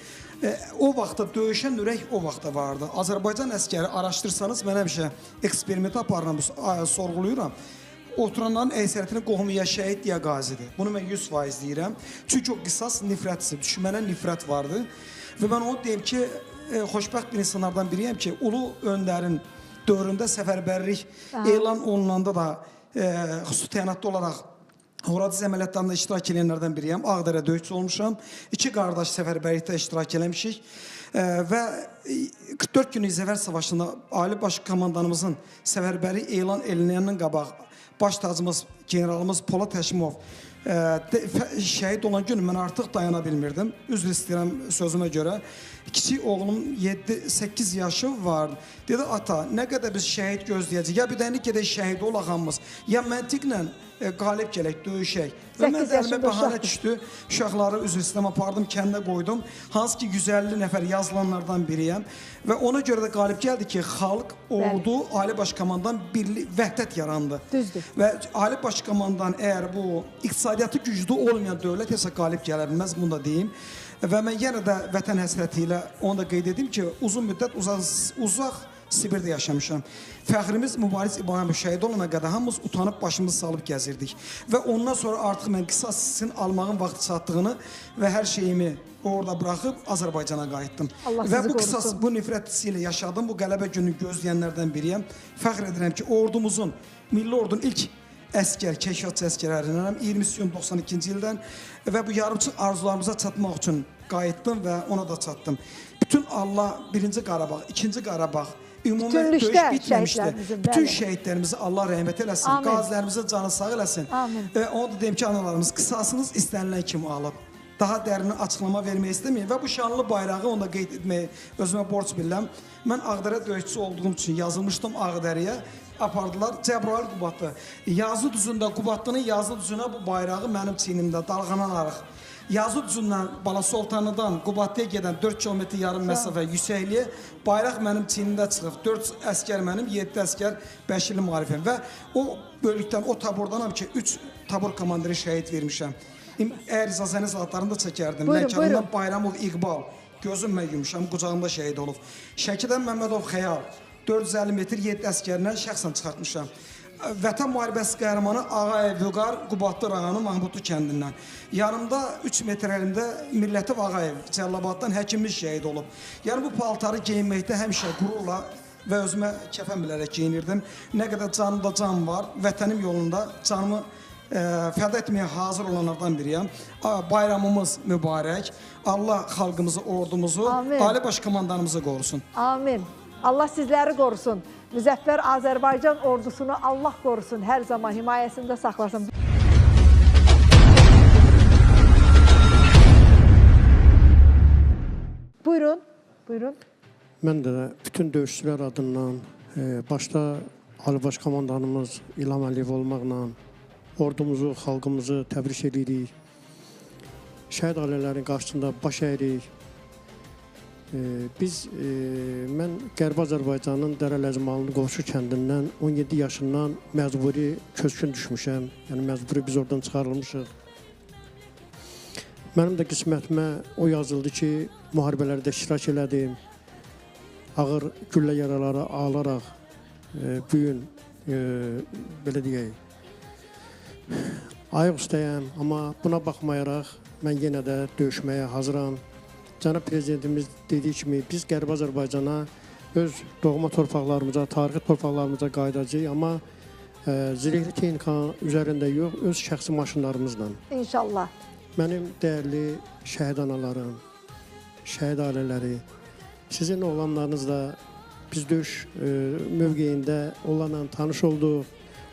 o vaxtda döyüşən ürək o vaxtda vardı. Azərbaycan əskəri araşdırsanız, mən həmişə eksperimenti aparıram, sorğuluyuram. Oturanların əksəriyyətinin qohumu ya şəhid ya qazidir. Bunu mən 100% deyirəm. Çünki o qisas nifrətdir, düşmənə nifrət vardı. Və mən onu deyim ki, xoşbəxt bir insanlardan biriyəm ki, Ulu Öndərin dövründə səfərbərlik elan olunanda da xüsusi təyinatlı olaraq Horadiz əməliyyatlarında iştirak edənlərdən biriyəm. Ağdərə döyüşçü olmuşam. 2 qardaş səfərbərlikdə iştirak eləmişik. Və 44 günlük Zəfər Savaşında Ali Baş Komandanımızın səfərbərlik elan edilənəndən qabaq baş tacımız, generalımız Polad Həşimov şəhid olan gün mən artıq dayana bilmirdim. Üzr istəyirəm sözümə görə. Kiçik oğlum 7-8 yaşı var. Dedi, ata, nə qədər biz şəhid gözləyəcək? Ya bir dənə gedək şəhid olaq hamımız. Ya məntiqlə qalib gələk, döyüşək. Və mən də əlimə bəhanə düşdü. Uşaqları üzr istəyirəm apardım, kəndə qoydum. Hansı ki 150 nəfər yazılanlardan biriyəm. Və ona görə də qalib gəldi ki, xalq, ordu, Ali Baş Komandan birlik, vəhdət yarandı. Düzdür. Və Ali Baş Komandan əgər bu iqtisadiyyatı güclü olmayan dövlət isə qalib gələ bilməz, bunu da deyim. Və mən yenə də vətən həsrəti ilə onu da qeyd edim ki, uzun müddət uzaq Sibirdə yaşamışam. Fəxrimiz Mübariz İbrahimov şəhid olana qədər hamımız utanıb başımızı salıb gəzirdik. Və ondan sonra artıq mən qisas sizin almağın vaxtı çatdığını və hər şeyimi orada buraxıb Azərbaycana qayıtdım. Və bu qisas, bu nifrət hissi ilə yaşadım, bu qələbə gününü gözləyənlərdən biriyəm. Fəxr edirəm ki, ordumuzun, milli ordunun ilk əskər, kəşfiyyatçı əskərlərindən 20 iyun 92-ci ildən və bu yarımçı arzularımıza çatmaq üçün qayıtdım və ona da çatdım. Bütün Allah, 1-ci Qarabağ, 2-ci Qarabağ, ümumi döyüş bitməmişdi. Bütün şəhidlərimizi Allah rəhmət eləsin, qazilərimizin canı sağ eləsin. Və onu da deyim ki, analarımız, qisasınız istənilən kimi alıb. Daha dərini açıqlama vermək istəməyim və bu şanlı bayrağı onu da qeyd etməyi özümə borc bilirəm. Mən Ağdərə döyüşçü olduğum üçün yazılmışdım Ağdərəyə. Apardılar Cəbrayıl Qubadlı. Yazı düzündə Qubadlının yazı düzünə bu bayrağı mənim çiynimdə dalğananarıq. Yazı düzündən Bala Sultanıdan Qubadlıya gedən 4 kilometr yarım məsafə yüksəkliyə bayraq mənim çiynimdə çıxıb. 4 əskər mənim, 7 əskər Bəşirli müharifəm və o bölükdən, o tabordanam ki 3 tabor komandiri şəhid vermişəm. Əgər icazəniz adlarını da çəkərdim. Lənkərindən Bayramov İqbal, gözümlə yumuşam, qucağımda şəhid olub. Şəkidən Məmmədov Xəyal, 450 metr 7 əskərinə şəxsən çıxartmışam. Vətən müharibəsi qəhrəmanı Ağayev Vüqar, Qubadlı rayonu Mahmudlu kəndindən. Yanımda 3 metr əlimdə Millətov Ağayev, Cəllabaddan həkimimiz şəhid olub. Yəni bu paltarı geyinməkdə həmişə qürurla və özümə kəfən bilərək geyinirdim. Nə qədər canımda can var, vətənim yolunda canımı fəda etməyə hazır olanlardan biriyəm. Bayramımız mübarək. Allah xalqımızı, ordumuzu, Ali Baş Komandanımızı qorusun. Amin. Allah sizləri qorusun. Müzəffər Azərbaycan ordusunu Allah qorusun, hər zaman himayəsində saxlasın. Buyurun, buyurun. Mən də bütün döyüşçülər adından, başda Ali Baş Komandanımız İlham Əliyev olmaqla ordumuzu, xalqımızı təbrik edirik. Şəhid ailələrin qarşısında baş əyirik. Mən Qərbi Azərbaycanın Dərələzmalı'nın Qovşu kəndindən 17 yaşından məcburi köçkün düşmüşəm. Yəni məcburi biz oradan çıxarılmışıq. Mənim də qismətimə o yazıldı ki, müharibələrdə iştirak elədim. Ağır güllə yaraları alaraq bu gün belə deyək, ayıq üstəyəm, amma buna baxmayaraq mən yenə də döyüşməyə hazıram. Cənab Prezidentimiz dediyi kimi biz Qərbi Azərbaycana öz doğma torpaqlarımıza, tarixi torpaqlarımıza qayıdacağıq, amma zirehli texnika üzərində yox, öz şəxsi maşınlarımızla. İnşallah. Mənim dəyərli şəhid analarım, şəhid ailələri, sizin oğlanlarınız da biz döyüş mövqeyində onlarla tanış olduq,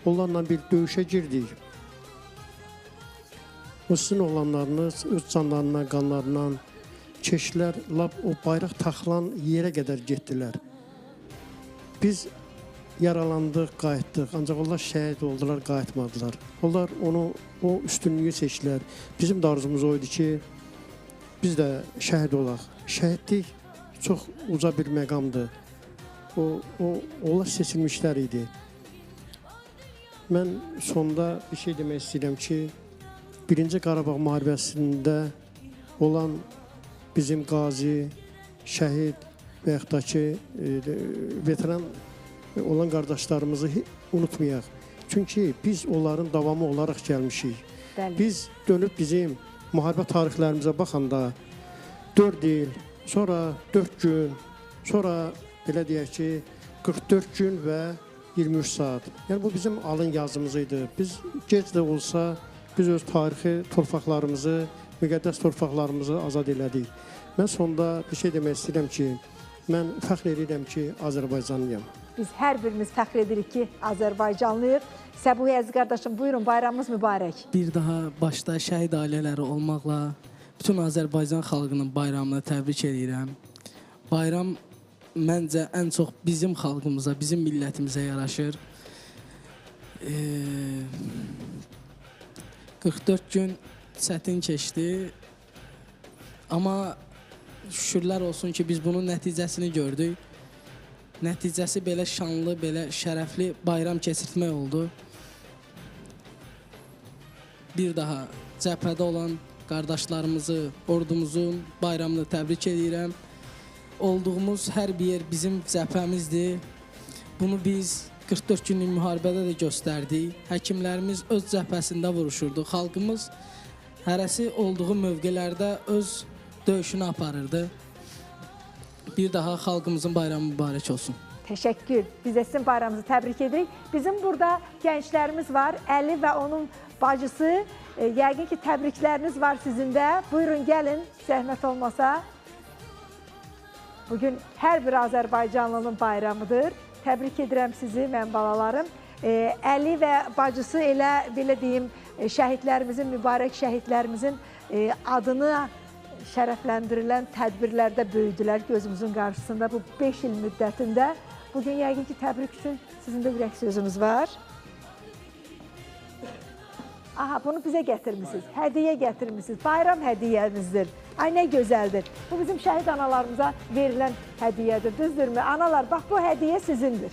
onlarla bir döyüşə girdik. O sizin oğlanlarınız öz canlarına, qanlarına keçdilər, lap o bayraq taxılan yerə qədər getdilər. Biz yaralandıq, qayıtdıq, ancaq onlar şəhid oldular, qayıtmadılar. Onlar o üstünlüyü seçdilər. Bizim də arzumuz o idi ki, biz də şəhid olaq. Şəhidlik çox uca bir məqamdır. Onlar seçilmişlər idi. Mən sonda bir şey demək istəyirəm ki, 1-ci Qarabağ müharibəsində olan bizim qazi, şəhid və yaxud da ki, veteran olan qardaşlarımızı unutmayaq. Çünki biz onların davamı olaraq gəlmişik. Biz dönüb bizim müharibə tarixlərimizə baxanda 4 il, sonra 4 gün, sonra belə deyək ki, 44 gün və 23 saat. Yəni bu bizim alın yazımız idi. Biz gec də olsa, biz öz tarixi torpaqlarımızı, müqəddəs torpaqlarımızı azad elədik. Mən sonda bir şey demək istəyirəm ki, mən fəxr edirəm ki, Azərbaycanlıyam. Biz hər birimiz fəxr edirik ki, Azərbaycanlıyıq. Səbuhi Əziz qardaşım, buyurun, bayramımız mübarək. Bir daha başda şəhid ailələri olmaqla bütün Azərbaycan xalqının bayramını təbrik edirəm. Bayram məncə ən çox bizim xalqımıza, bizim millətimizə yaraşır. 44 gün çətin keçdi. Amma şükürlər olsun ki, biz bunun nəticəsini gördük. Nəticəsi belə şanlı, belə şərəfli bayram keçirtmək oldu. Bir daha cəbhədə olan qardaşlarımızı, ordumuzun bayramını təbrik edirəm. Olduğumuz hər bir yer bizim cəbhəmizdir. Bunu biz 44 günlük müharibədə də göstərdik. Həkimlərimiz öz cəbhəsində vuruşurdu. Xalqımız hərəsi olduğu mövqelərdə öz döyüşünü aparırdı. Bir daha xalqımızın bayramı mübarək olsun. Təşəkkür. Biz də sizin bayramınızı təbrik edirik. Bizim burada gənclərimiz var. Əli və onun bacısı. Yəqin ki, təbrikləriniz var sizin də. Buyurun, gəlin, zəhmət olmasa. Bugün hər bir Azərbaycanlının bayramıdır. Təbrik edirəm sizi, mən balalarım. Əli və bacısı elə, belə deyim, şəhidlərimizin, mübarək şəhidlərimizin adını şərəfləndirilən tədbirlərdə böyüdülər gözümüzün qarşısında bu 5 il müddətində. Bugün yəqin ki, təbrik üçün sizin də ürək sözünüz var. Aha, bunu bizə gətirmişsiniz, hədiyyə gətirmişsiniz, bayram hədiyyəmizdir. Ay, nə gözəldir. Bu bizim şəhid analarımıza verilən hədiyyədir, düzdürmü? Analar, bax, bu hədiyyə sizindir.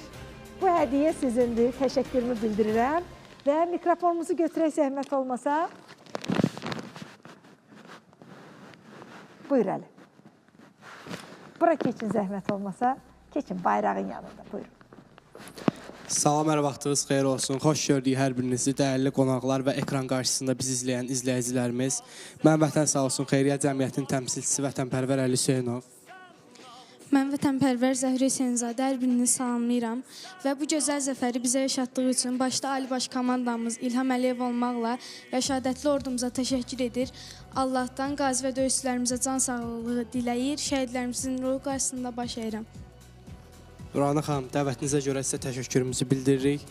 Bu hədiyyə sizindir, təşəkkürümü bildirirəm. Və mikrofonumuzu götürək zəhmət olmasa. Buyur, Əli. Bura keçin zəhmət olmasa. Keçin bayrağın yanında, buyurun. Salam, hər vaxtınız xeyir olsun. Xoş gördük hər birinizi, dəyərli qonaqlar və ekran qarşısında bizi izləyən izləyicilərimiz. Mən Vətən Sağ olsun Xeyriyyə Cəmiyyətinin təmsilçisi Vətənpərvər Əli Hüseynov. Mən Vətənpərvər Zəhri Hüseynzadə hər birini salamlayıram və bu gözəl zəfəri bizə yaşatdığı üçün başda Ali Baş Komandamız İlham Əliyev olmaqla rəşadətli ordumuza təşəkkür edir. Allahdan qazi və döyüşçülərimizə can sağlığı diləyir, şəhidlərimizin ruhu qarşısında baş əyirəm. Nurana xanım, dəvətinizə görə sizə təşəkkürümüzü bildiririk.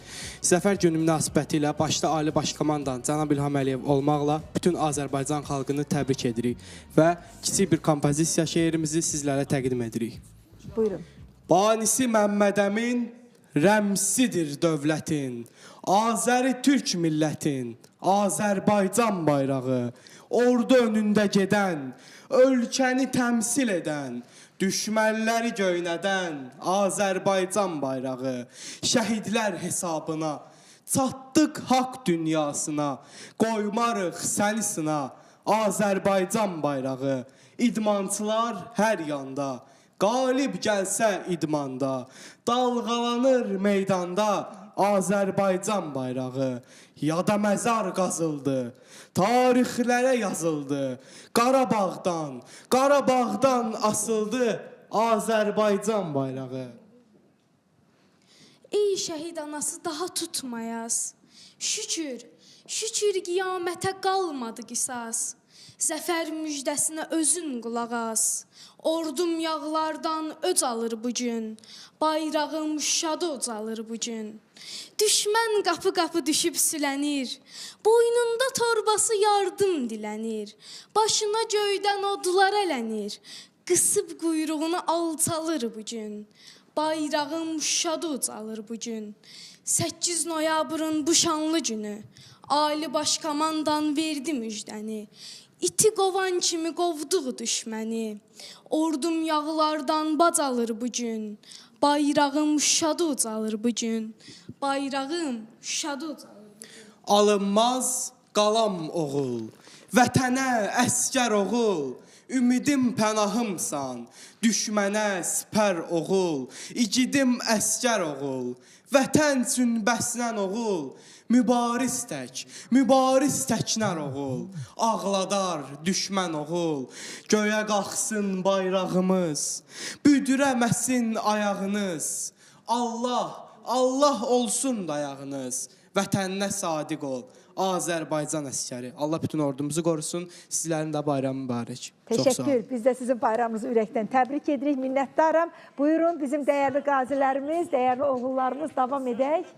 Zəfər günü münasibəti ilə başda Ali Baş Komandan cənab İlham Əliyev olmaqla bütün Azərbaycan xalqını təbrik edirik və kiçik bir kompozisiya şeirimizi sizlərə təqdim edirik. Buyurun. Banisi Məmmədəmin rəmsidir dövlətin, Azəri Türk millətin, Azərbaycan bayrağı, ordu önündə gedən, ölkəni təmsil edən, düşmənləri göynədən Azərbaycan bayrağı, şəhidlər hesabına, çatdıq haqq dünyasına, qoymarıq səni sına, Azərbaycan bayrağı, idmançılar hər yanda, qalib gəlsə idmanda, dalğalanır meydanda Azərbaycan bayrağı, yada məzar qazıldı, tarixlərə yazıldı, Qarabağdan asıldı Azərbaycan bayrağı. Ey şəhid anası, daha tutmayaz. Şükür qiyamətə qalmadı qisas. Zəfər müjdəsinə özün qulaq as. Ordum yağlardan öc alır bugün. Bayrağım şad ocalır bugün. Düşmən qapı-qapı düşüb sülənir. Boynunda torbası yardım dilənir. Başına göydən odlar ələnir. Qısıb quyruğunu alçalır bugün. Bayrağım şad ocalır bugün. 8 noyabrın bu şanlı günü. Ali Baş Komandan verdi müjdəni. İti qovan kimi qovduq düşməni. Ordum yağlardan bac alır bugün. Bayrağım şad ucalır bugün. Bayrağım şad ucalır. Alınmaz qalam oğul, vətənə əskər oğul, ümidim pənahımsan, düşmənə sipər oğul, igidim əskər oğul, vətən üçün bəslən oğul, mübariz təknər oğul, ağladar düşmən oğul, göyə qalxsın bayrağımız, büdürəməsin ayağınız, Allah olsun dayağınız, vətəninə sadiq ol. Azərbaycan əsgəri. Allah bütün ordumuzu qorusun. Sizlərin də bayramı mübarək. Təşəkkür. Biz də sizin bayramınızı ürəkdən təbrik edirik, minnətdaram. Buyurun, bizim dəyərli qazilərimiz, dəyərli oğullarımız davam edək.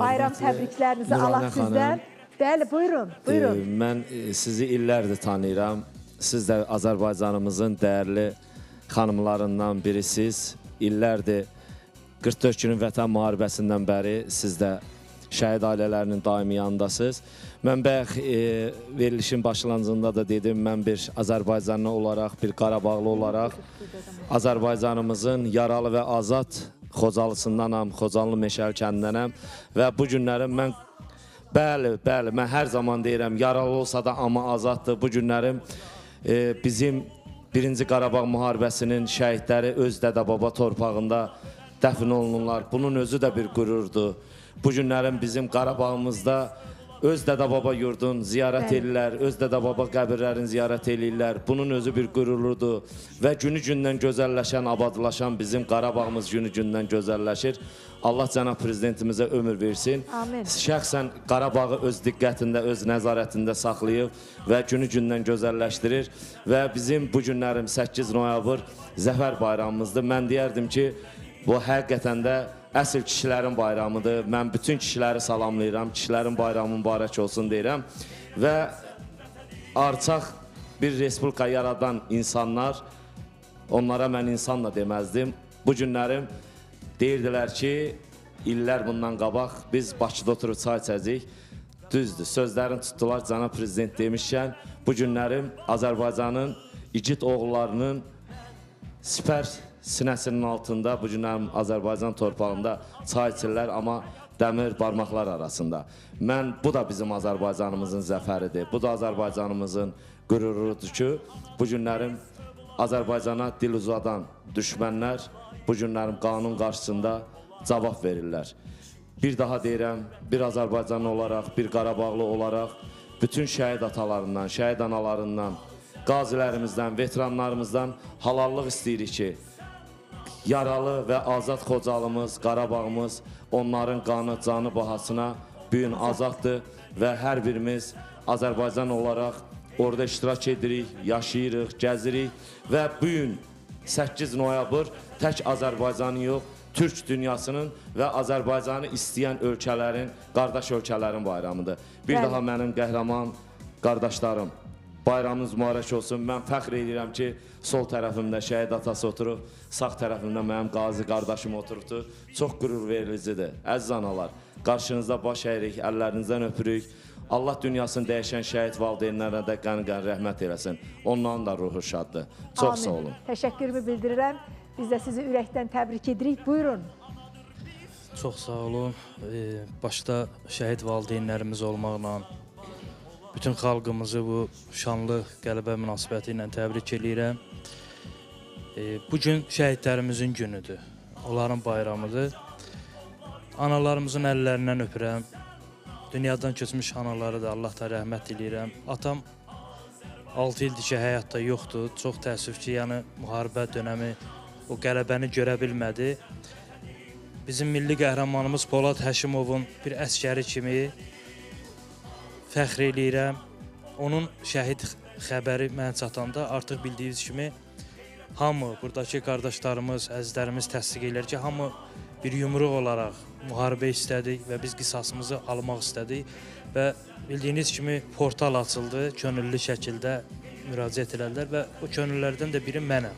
Bayram təbriklərinizi alaq sizdən. Bəli, buyurun, buyurun. Mən sizi illərdir tanıyıram. Siz də Azərbaycanımızın dəyərli xanımlarından birisiniz. İllərdir 44 günün vətən müharibəsindən bəri siz də şəhid ailələrinin daimi yanındasınız. Mən bayaq verilişin başlanğıcında da dedim, mən bir Azərbaycanlı olaraq, bir Qarabağlı olaraq Azərbaycanımızın yaralı və azad Xocalısındanam, Xocalı Meşəli kəndindənəm və bu günlərim mən bəli, mən hər zaman deyirəm, yaralı olsa da amma azaddır. Bu günlərim bizim 1-ci Qarabağ müharibəsinin şəhidləri öz dədə-baba torpağında dəfn olunurlar. Bunun özü də bir qürurdur. Bu günlərin bizim Qarabağımızda öz dədə-baba yurdun ziyarət edirlər, öz dədə-baba qəbirlərini ziyarət edirlər. Bunun özü bir qürurludur və günü-gündən gözəlləşən, abadlaşan bizim Qarabağımız günü-gündən gözəlləşir. Allah cənab prezidentimizə ömür versin. Amin. Şəxsən Qarabağı öz diqqətində, öz nəzarətində saxlayıb və günü-gündən gözəlləşdirir və bizim bu günlərim 8 noyabr Zəfər bayramımızdır. Mən deyərdim ki, bu həqiqətən də əsl kişilərin bayramıdır. Mən bütün kişiləri salamlayıram. Kişilərin bayramı mübarək olsun deyirəm. Və arçaq bir respublika yaradan insanlar, onlara mən insanla deməzdim. Bu günlərim deyirdilər ki, illər bundan qabaq biz Bakıda oturub çay içəcəyik. Düzdür, sözlərini tutdular cənab prezident demişkən. Bu günlərim Azərbaycanın igid oğullarının sipər sinəsinin altında, bu günlərim Azərbaycan torpağında çay içirlər, amma dəmir barmaqlar arasında. Bu da bizim Azərbaycanımızın zəfəridir. Bu da Azərbaycanımızın qürurudur ki, bu günlərim Azərbaycana dil uzadan düşmənlər bu günlərim qanun qarşısında cavab verirlər. Bir daha deyirəm, bir Azərbaycanlı olaraq, bir Qarabağlı olaraq bütün şəhid atalarından, şəhid analarından, qazilərimizdən, veteranlarımızdan halallıq istəyirik ki, yaralı və azad Xocalımız, Qarabağımız onların qanı, canı bahasına bu gün azaddır və hər birimiz Azərbaycan olaraq orada iştirak edirik, yaşayırıq, gəzirik və bu gün 8 noyabr tək Azərbaycanın yox, Türk dünyasının və Azərbaycanı istəyən ölkələrin, qardaş ölkələrin bayramıdır. Bir daha mənim qəhrəman qardaşlarım, bayramınız mübarək olsun. Mən fəxr edirəm ki, sol tərəfimdə şəhid atası oturub, sağ tərəfimdə mənim qazi qardaşım oturubdur. Çox qürur vericidir. Əziz analar, qarşınızda baş əyirik, əllərinizdən öpürük. Allah dünyasını dəyişən şəhid valideynlərə də qən-qən rəhmət eləsin. Onların da ruhu şaddır. Çox sağ olun. Təşəkkürümü bildirirəm. Biz də sizi ürəkdən təbrik edirik. Buyurun. Çox sağ olun. Başda şəhid valideynlərimiz olmaqla bütün xalqımızı bu şanlı qələbə münasibəti ilə təbrik edirəm. Bugün şəhidlərimizin günüdür. Onların bayramıdır. Analarımızın əllərindən öpürəm. Dünyadan keçmiş anaları da Allahdan rəhmət edirəm. Atam 6 ildir ki, həyatda yoxdur. Çox təəssüf ki, yəni müharibə dönəmi o qələbəni görə bilmədi. Bizim milli qəhrəmanımız Polad Həşimovun bir əsgəri kimi fəxr eləyirəm. Onun şəhid xəbəri mənə çatanda artıq bildiyiniz kimi hamı, buradakı qardaşlarımız, əzizlərimiz təsdiq edir ki, hamı bir yumruq olaraq müharibə istədik və biz qisasımızı almaq istədik və bildiyiniz kimi portal açıldı, könüllü şəkildə müraciət elədilər və o könüllərdən də biri mənəm.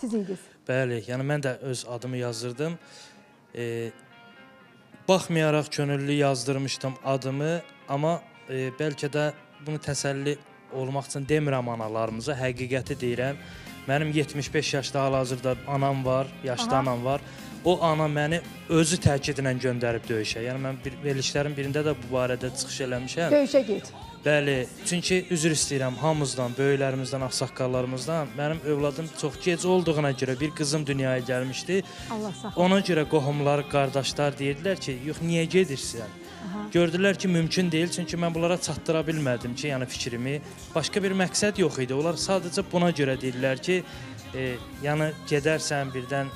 Siz idiniz. Bəli, yəni mən də öz adımı yazdırdım. Baxmayaraq könüllü yazdırmışdım adımı, amma bəlkə də bunu təsəlli olmaq üçün demirəm analarımıza, həqiqəti deyirəm. Mənim 75 yaşda hal-hazırda anam var, yaşlı anam var. O ana məni özü təkidlə göndərib döyüşə. Yəni mən verilişlərin birində də bu barədə çıxış eləmişəm. Döyüşə get. Bəli, çünki üzr istəyirəm hamımızdan, böyüklərimizdən, ağsaqqallarımızdan. Mənim övladım çox gec olduğuna görə bir qızım dünyaya gəlmişdi. Allah saxlasın. Ona görə qohumlar, qardaşlar deyirdilər ki, yox, niyə gedirsən? Gördülər ki, mümkün deyil, çünki mən bunlara çatdıra bilmədim ki, yəni fikrimi. Başqa bir məqsəd yox idi. Onlar sadəcə buna görə deyirlər ki, yəni gedərsən birdən.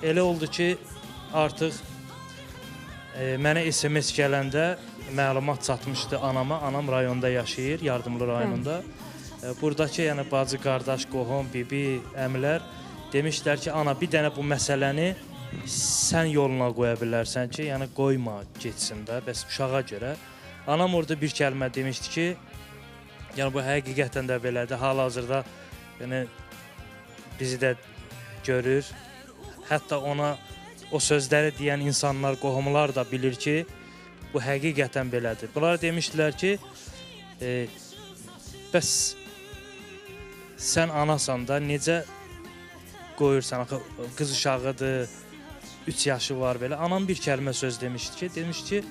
Elə oldu ki, artıq Mənə SMS gələndə məlumat çatmışdı anama. Anam rayonda yaşayır, Yardımlı rayonunda. Buradakı yəni bacı, qardaş, qohum, bibi, əmilər demişlər ki, ana bir dənə bu məsələni sən yoluna qoya bilərsən ki, yəni qoyma getsin də, bəs uşağa görə. Anam orada bir kəlmə demişdi ki, yəni bu həqiqətən də belədir. Hal-hazırda yəni bizi də görür. Hətta ona o sözləri deyən insanlar, qohumlar da bilir ki, bu həqiqətən belədir. Bunlar demişdilər ki, bəs sən anasan da necə qoyursan, qız uşağıdır, 3 yaşı var belə. Anam bir kəlmə söz demişdi ki,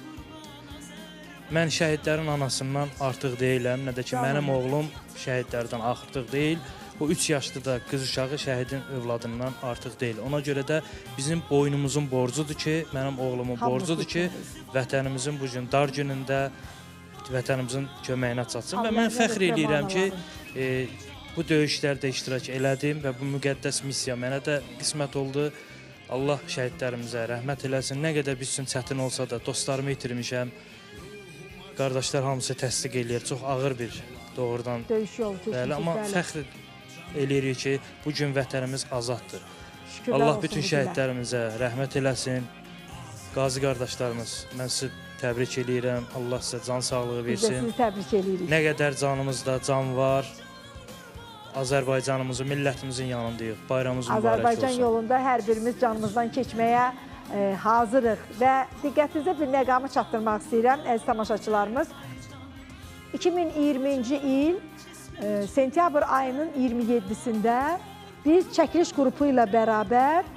mən şəhidlərin anasından artıq deyiləm, nə də ki, mənim oğlum şəhidlərdən artıq deyil. O 3 yaşlı da qız uşağı şəhidin övladından artıq deyil. Ona görə də bizim boynumuzun borcudur ki, mənim oğlumun borcudur ki, vətənimizin bu gün dar günündə vətənimizin köməyinə çatsın. Və mən fəxr eləyirəm ki, bu döyüşlərdə iştirak elədim və bu müqəddəs missiya mənə də qismət oldu. Allah şəhidlərimizə rəhmət eləsin. Nə qədər biz üçün çətin olsa da dostlarımı itirmişəm. Qardaşlar hamısı təsdiq eləyir. Çox ağır bir doğrudan döyüş yolu keçmişik. Amma fəxr eləyirik ki, bu gün vətənimiz azaddır. Allah bütün şəhidlərimizə rəhmət eləsin. Qazi qardaşlarımız, mən sizi təbrik eləyirəm. Allah sizə can sağlığı versin. Biz də sizi təbrik eləyirik. Nə qədər canımızda can var, Azərbaycanımızın, millətimizin yanındayıq. Bayramımız mübarək olsun. Azərbaycan yolunda hər birimiz canımızdan keçməyə hazırıq və diqqətinizə bir məqamı çatdırmaq istəyirəm, əziz tamaşaçılarımız. 2020-ci il sentyabr ayının 27-sində biz çəkiliş qrupu ilə bərabər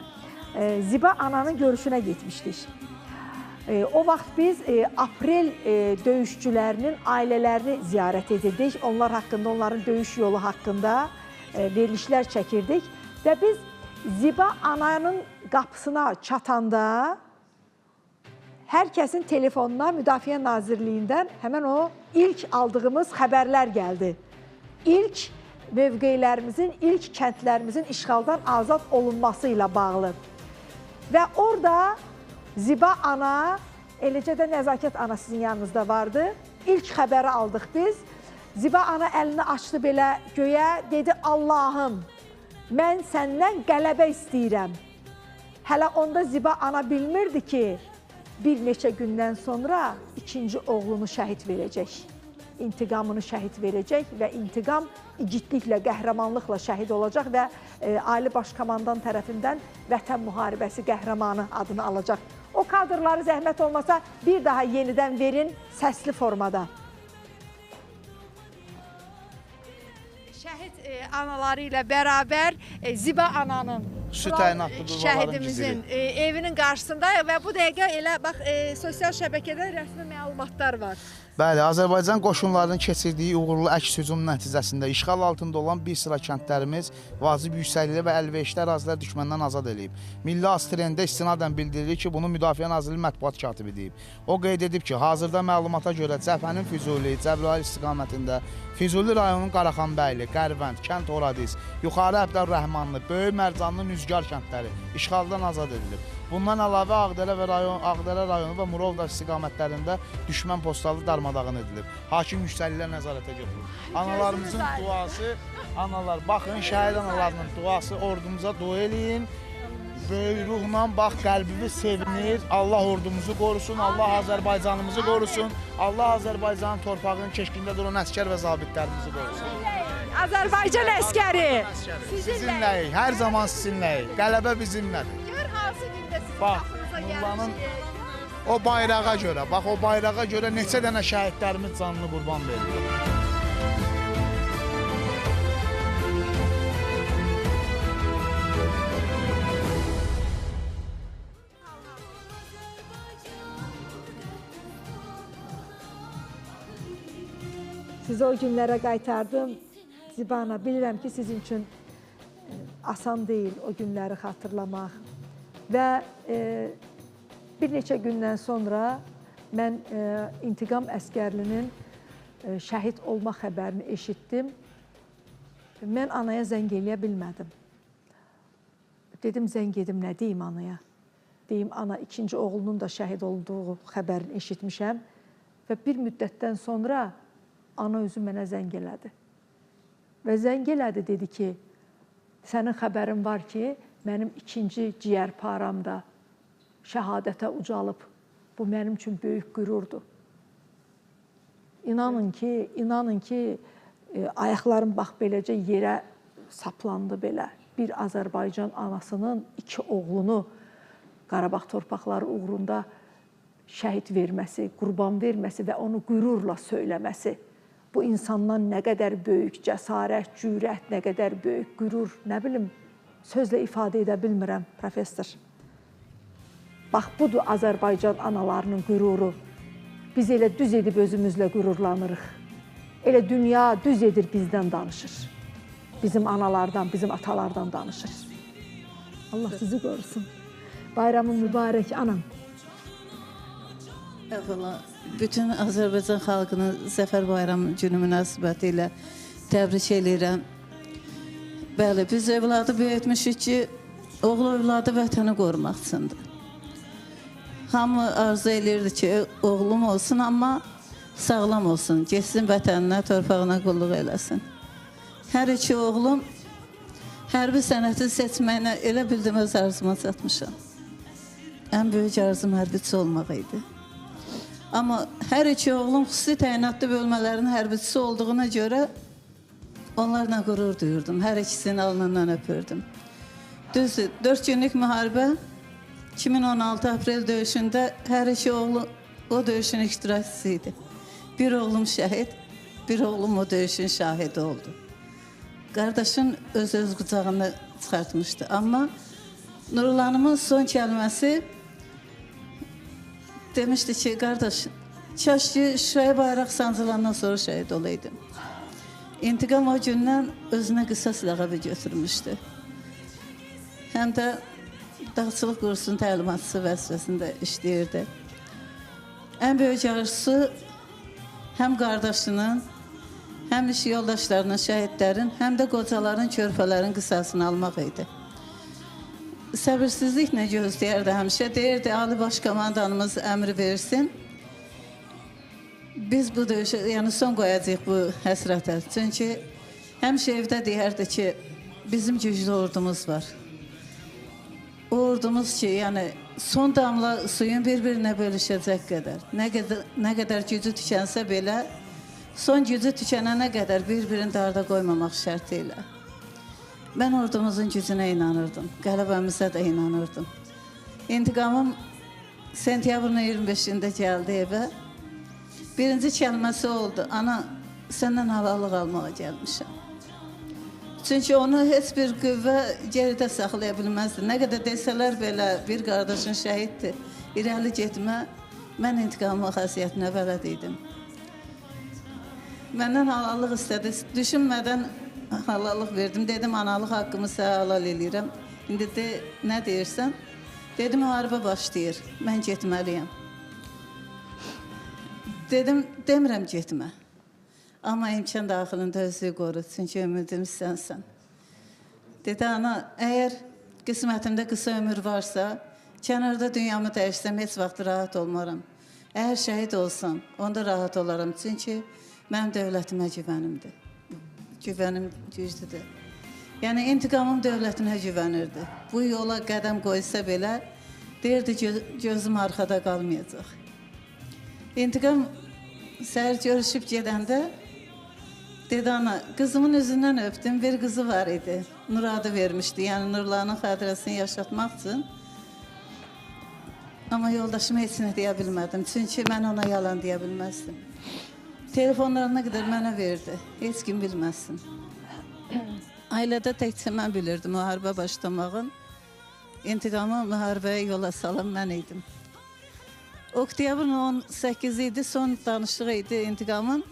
Ziba ananın görüşünə getmişdik. O vaxt biz aprel döyüşçülərinin ailələrini ziyarət edirdik. Onlar haqqında, onların döyüş yolu haqqında verilişlər çəkirdik. Və biz Ziba ananın qapısına çatanda hər kəsin telefonuna Müdafiə Nazirliyindən həmən o ilk aldığımız xəbərlər gəldi. İlk mövqeylərimizin, ilk kəndlərimizin işğaldan azad olunması ilə bağlı. Və orada Ziba ana, eləcə də Nəzakət ana sizin yanınızda vardı. İlk xəbəri aldıq biz. Ziba ana əlini açdı belə göyə, dedi Allahım, mən səndən qələbə istəyirəm. Hələ onda Ziba ana bilmirdi ki, bir neçə gündən sonra ikinci oğlunu şəhid verəcək. İntiqamını şəhid verəcək və intiqam igidliklə, qəhrəmanlıqla şəhid olacaq və Ali Başkomandan tərəfindən Vətən Müharibəsi qəhrəmanı adını alacaq. O kadrları zəhmət olmasa bir daha yenidən verin səsli formada. Şəhid anaları ilə bərabər Ziba ananın, şəhidimizin evinin qarşısındayıq və bu dəqiqə elə bax sosial şəbəkədə rəsmi məlumatlar var. Bəli, Azərbaycan qoşunlarının keçirdiyi uğurlu əks hücum nəticəsində işğal altında olan bir sıra kəndlərimiz vacib yüksəklikdə və əlverişli ərazilər düşməndən azad edilib. Milli Astrində istinadən bildirilir ki, bunu Müdafiə Nazirliyi mətbuat katibi deyib. O qeyd edib ki, hazırda məlumata görə Cəfənin Füzuli, Cəbrayıl istiqamətində Füzuli rayonunun Qaraxanbəyli, Qərvənd, Kənd Horadiz, Yuxarı Əbdər Rəhmanlı, Böyük Mərcanlı, Nüzgar kəndləri işğaldan azad edilib. Bundan əlavə Ağdərə rayonu və Murovdar istiqamətlərində düşmən postları darmadağın edilib. Hakim yüksəkliklər nəzarətə götürülür. Analarımızın duası, baxın şəhid analarının duası, ordumuza dua eləyin. Böyük ruhla, bax qəlbimiz sevinir. Allah ordumuzu qorusun, Allah Azərbaycanımızı qorusun. Allah Azərbaycanın torpağının keşkində duran əskər və zabitlərimizi qorusun. Azərbaycan əskəri sizinləyik, hər zaman sizinləyik. Qələbə bizimlədir. Bax, Mullanın o bayrağa görə, bax o bayrağa görə neçə dənə şəhidlərimiz canını qurban verir. Sizi o günlərə qaytardım. Ziba ana, bilirəm ki, sizin üçün asan deyil o günləri xatırlamaq. Və bir neçə gündən sonra mən İntiqam əskərlinin şəhid olma xəbərini eşitdim. Mən anaya zəng eləyə bilmədim. Dedim, zəng edim, nə deyim anaya? deyim, ana ikinci oğlunun da şəhid olduğu xəbərini eşitmişəm və bir müddətdən sonra ana özü mənə zəng elədi. Və zəng elədi, dedi ki, sənin xəbərin var ki, mənim ikinci ciyərparam da şəhadətə ucalıb. Bu mənim üçün böyük qürurdur. İnanın ki, ayaqlarım bax beləcə yerə saplandı belə. Bir Azərbaycan anasının iki oğlunu Qarabağ torpaqları uğrunda şəhid verməsi, qurban verməsi və onu qürurla söyləməsi. Bu insandan nə qədər böyük cəsarət, cürət, nə qədər böyük qürur, nə bilim, sözlə ifadə edə bilmirəm, professor. Bax, budur Azərbaycan analarının qüruru. Biz elə düz edib özümüzlə qürurlanırıq. Elə dünya düz edir bizdən danışır. Bizim analardan, bizim atalardan danışır. Allah sizi qorusun. Bayramın mübarək, anam. Əvvəla, bütün Azərbaycan xalqını Zəfər Bayramı günü münasibəti ilə təbrik edirəm. Bəli, biz evladı böyütmüşük ki, oğlu evladı vətəni qorumaq üçündür. Hamı arzu edirdi ki, oğlum olsun, amma sağlam olsun, getsin vətəninə, torpağına qulluq eləsin. Hər iki oğlum hərbi sənəti seçməyinə elə bildim öz arzuma çatmışam. Ən böyük arzum hərbiçi olmaq idi. Amma hər iki oğlum xüsusi təyinatlı bölmələrin hərbicisi olduğuna görə onlarla qürur duyurdum. Hər ikisinin alnından öpürdüm. Düzdür, 4 günlük müharibə 2016 aprel döyüşündə hər iki oğlu o döyüşün iştirakçısı idi. Bir oğlum şəhid, bir oğlum o döyüşün şahidi oldu. Qardaşın öz qucağını çıxartmışdı. Amma Nurlanımın son kəlməsi demişdi ki, qardaş, kaş ki Şuşaya bayraq sancılandan sonra şəhid olaydım. İntiqam o gündən özünə qisas ləqəbi götürmüşdü. Həm də dağçılıq qursunun təlimatçısı vəzifəsində işləyirdi. Ən böyük arzusu həm qardaşının, həm iş yoldaşlarının, şəhidlərin, həm də qocaların, körpələrin qisasını almaq idi. Səbirsizliklə gözləyərdi həmişə. Deyirdi, Ali Baş Komandanımız əmri versin. Biz bu döyüşə, yəni son qoyacaq bu həsrətə. Çünki həmişə evdə deyərdi ki, bizim güclü ordumuz var. O ordumuz ki, yəni son damla suyun bir-birinə bölüşəcək qədər. Nə qədər gücü tükənsə belə, son gücü tükənənə qədər bir-birini darda qoymamaq şərti ilə. Mən ordumuzun gücünə inanırdım, qələbəmizə də inanırdım. İntiqamım sentyabrın 25-də gəldi evə. Birinci kəlməsi oldu, ana, səndən halallıq almağa gəlmişəm. Çünki onu heç bir qüvvə geridə saxlaya bilməzdi. Nə qədər desələr belə bir qardaşın şəhiddir, irəli getmə, mən intiqamın xasiyyətinə bələd idim. Məndən halallıq istədi, düşünmədən halallıq verdim. Dedim, analıq haqqımı sənə halal eləyirəm. İndi de, nə deyirsən? Dedim, müharibə başlayır, mən getməliyəm. Dedim, demirəm getmə. Amma imkan daxilində özlüyü qoru, çünki ümidim sənsən. Dedi, ana, əgər qismətimdə qısa ömür varsa, kənarda dünyamı dəyişsəm, heç vaxt rahat olmaram. Əgər şəhid olsam, onda rahat olaram, çünki mənim dövlətimə güvənimdir. Güvənim güclüdür. Yəni, intiqamım dövlətinə güvənirdi. Bu yola qədəm qoysa belə, deyirdi, gözüm arxada qalmayacaq. İntiqam səhər görüşüb gedəndə, dedi, ana, qızımın üzündən öpdüm, bir qızı var idi, Nuradı vermişdi, yəni Nurlanın xatirəsini yaşatmaq üçün. Amma yoldaşıma heç nə deyə bilmədim, çünki mən ona yalan deyə bilməzdim. Telefonlarına qədər mənə verdi, heç kim bilməsin. Ailədə təkcə mən bilirdim müharibə başlamağın, intiqamı müharibəyə yola salan mən idim. Oktyabrın 18 idi, son danışığı idi intiqamın.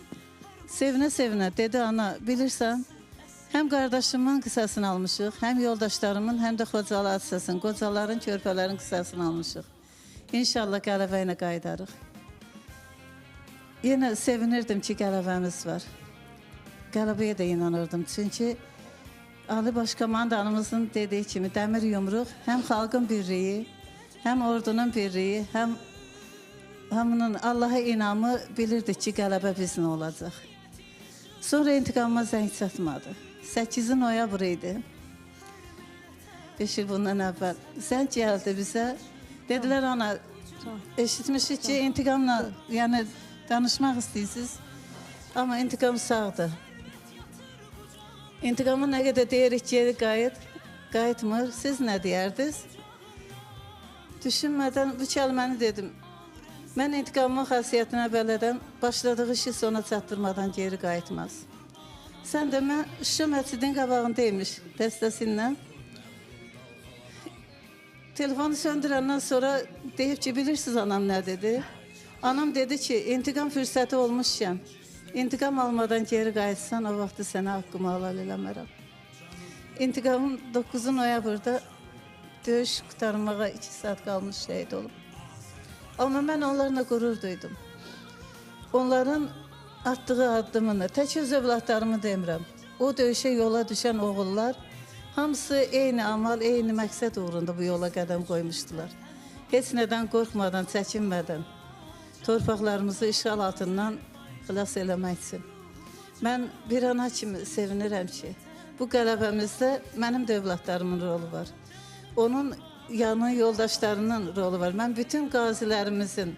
Sevinə-sevinə dedi, ana, bilirsən, həm qardaşımın qisasını almışıq, həm yoldaşlarımın, həm də Xocalı hadisəsinin, qocaların, körpələrin qisasını almışıq. İnşallah qələbə ilə qaydarıq. Yenə sevinirdim ki, qələbəmiz var. Qələbəyə də inanırdım, çünki Ali Baş Komandanımızın dediyi kimi dəmir yumruq həm xalqın birliyi, həm ordunun birliyi, həm hamının Allaha inamı bilirdi ki, qələbə bizlə olacaq. Sonra intiqamıma zəng çatmadı. 8 noyabr idi. 5 il bundan əvvəl. Zəng gəldi bizə. Dedilər, ana, eşitmişik ki, intiqamla yəni, danışmaq istəyirsiniz. Amma intiqam sağdır. İntiqamı nə qədər deyirik, geri qayıtmır. Siz nə deyərdiniz? Düşünmədən bu kəlməni dedim. Mən intiqamın xasiyyətinə bələdəm, başladığı işi sona çatdırmadan geri qayıtmaz. Sən də mən Şuşa məscidin qabağındaymış dəstəsinlə. Telefonu söndürəndən sonra deyib ki, bilirsiniz anam nə dedi? Anam dedi ki, intiqam fürsəti olmuşkən, intiqam almadan geri qayıtsan, o vaxtı sənə haqqımı halal eləmərəm. İntiqamın 9 noyabrda döyüş qutarmağa 2 saat qalmış şəhid olub. Amma mən onlarla qürur duydum. Onların atdığı addımını, tək öz övladlarımı demirəm. O döyüşə yola düşən oğullar, hamısı eyni amal, eyni məqsəd uğrunda bu yola qədəm qoymuşdular. Heç nədən qorxmadan, çəkinmədən, torpaqlarımızı işğal altından xilas eləmək üçün. Mən bir ana kimi sevinirəm ki, bu qələbəmizdə mənim də övladlarımın rolu var. Onun yanı yoldaşlarının rolu var. Mən bütün qazilərimizin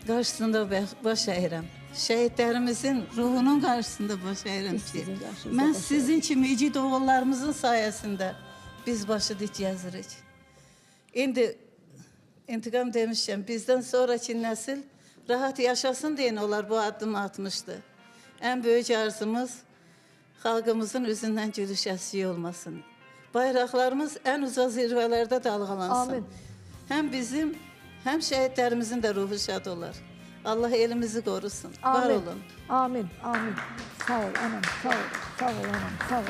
qarşısında baş əyirəm. Şəhidlərimizin ruhunun qarşısında baş əyirəm ki, mən sizin kimi igid oğullarımızın sayəsində biz başı dik gəzirik. İndi intiqam demişəm, bizdən sonraki nəsil rahat yaşasın deyin, onlar bu addımı atmışdı. Ən böyük arzumuz xalqımızın üzündən gülüş əskiyi olmasın. Bayraqlarımız ən uzaq zirvələrdə dalğalansın. Amin. Həm bizim, həm şəhidlərimizin də ruhu şad olar. Allah elimizi qorusun. Amin. Var olun. Amin. Amin. Sağ ol anam, sağ ol. Sağ ol anam, sağ ol.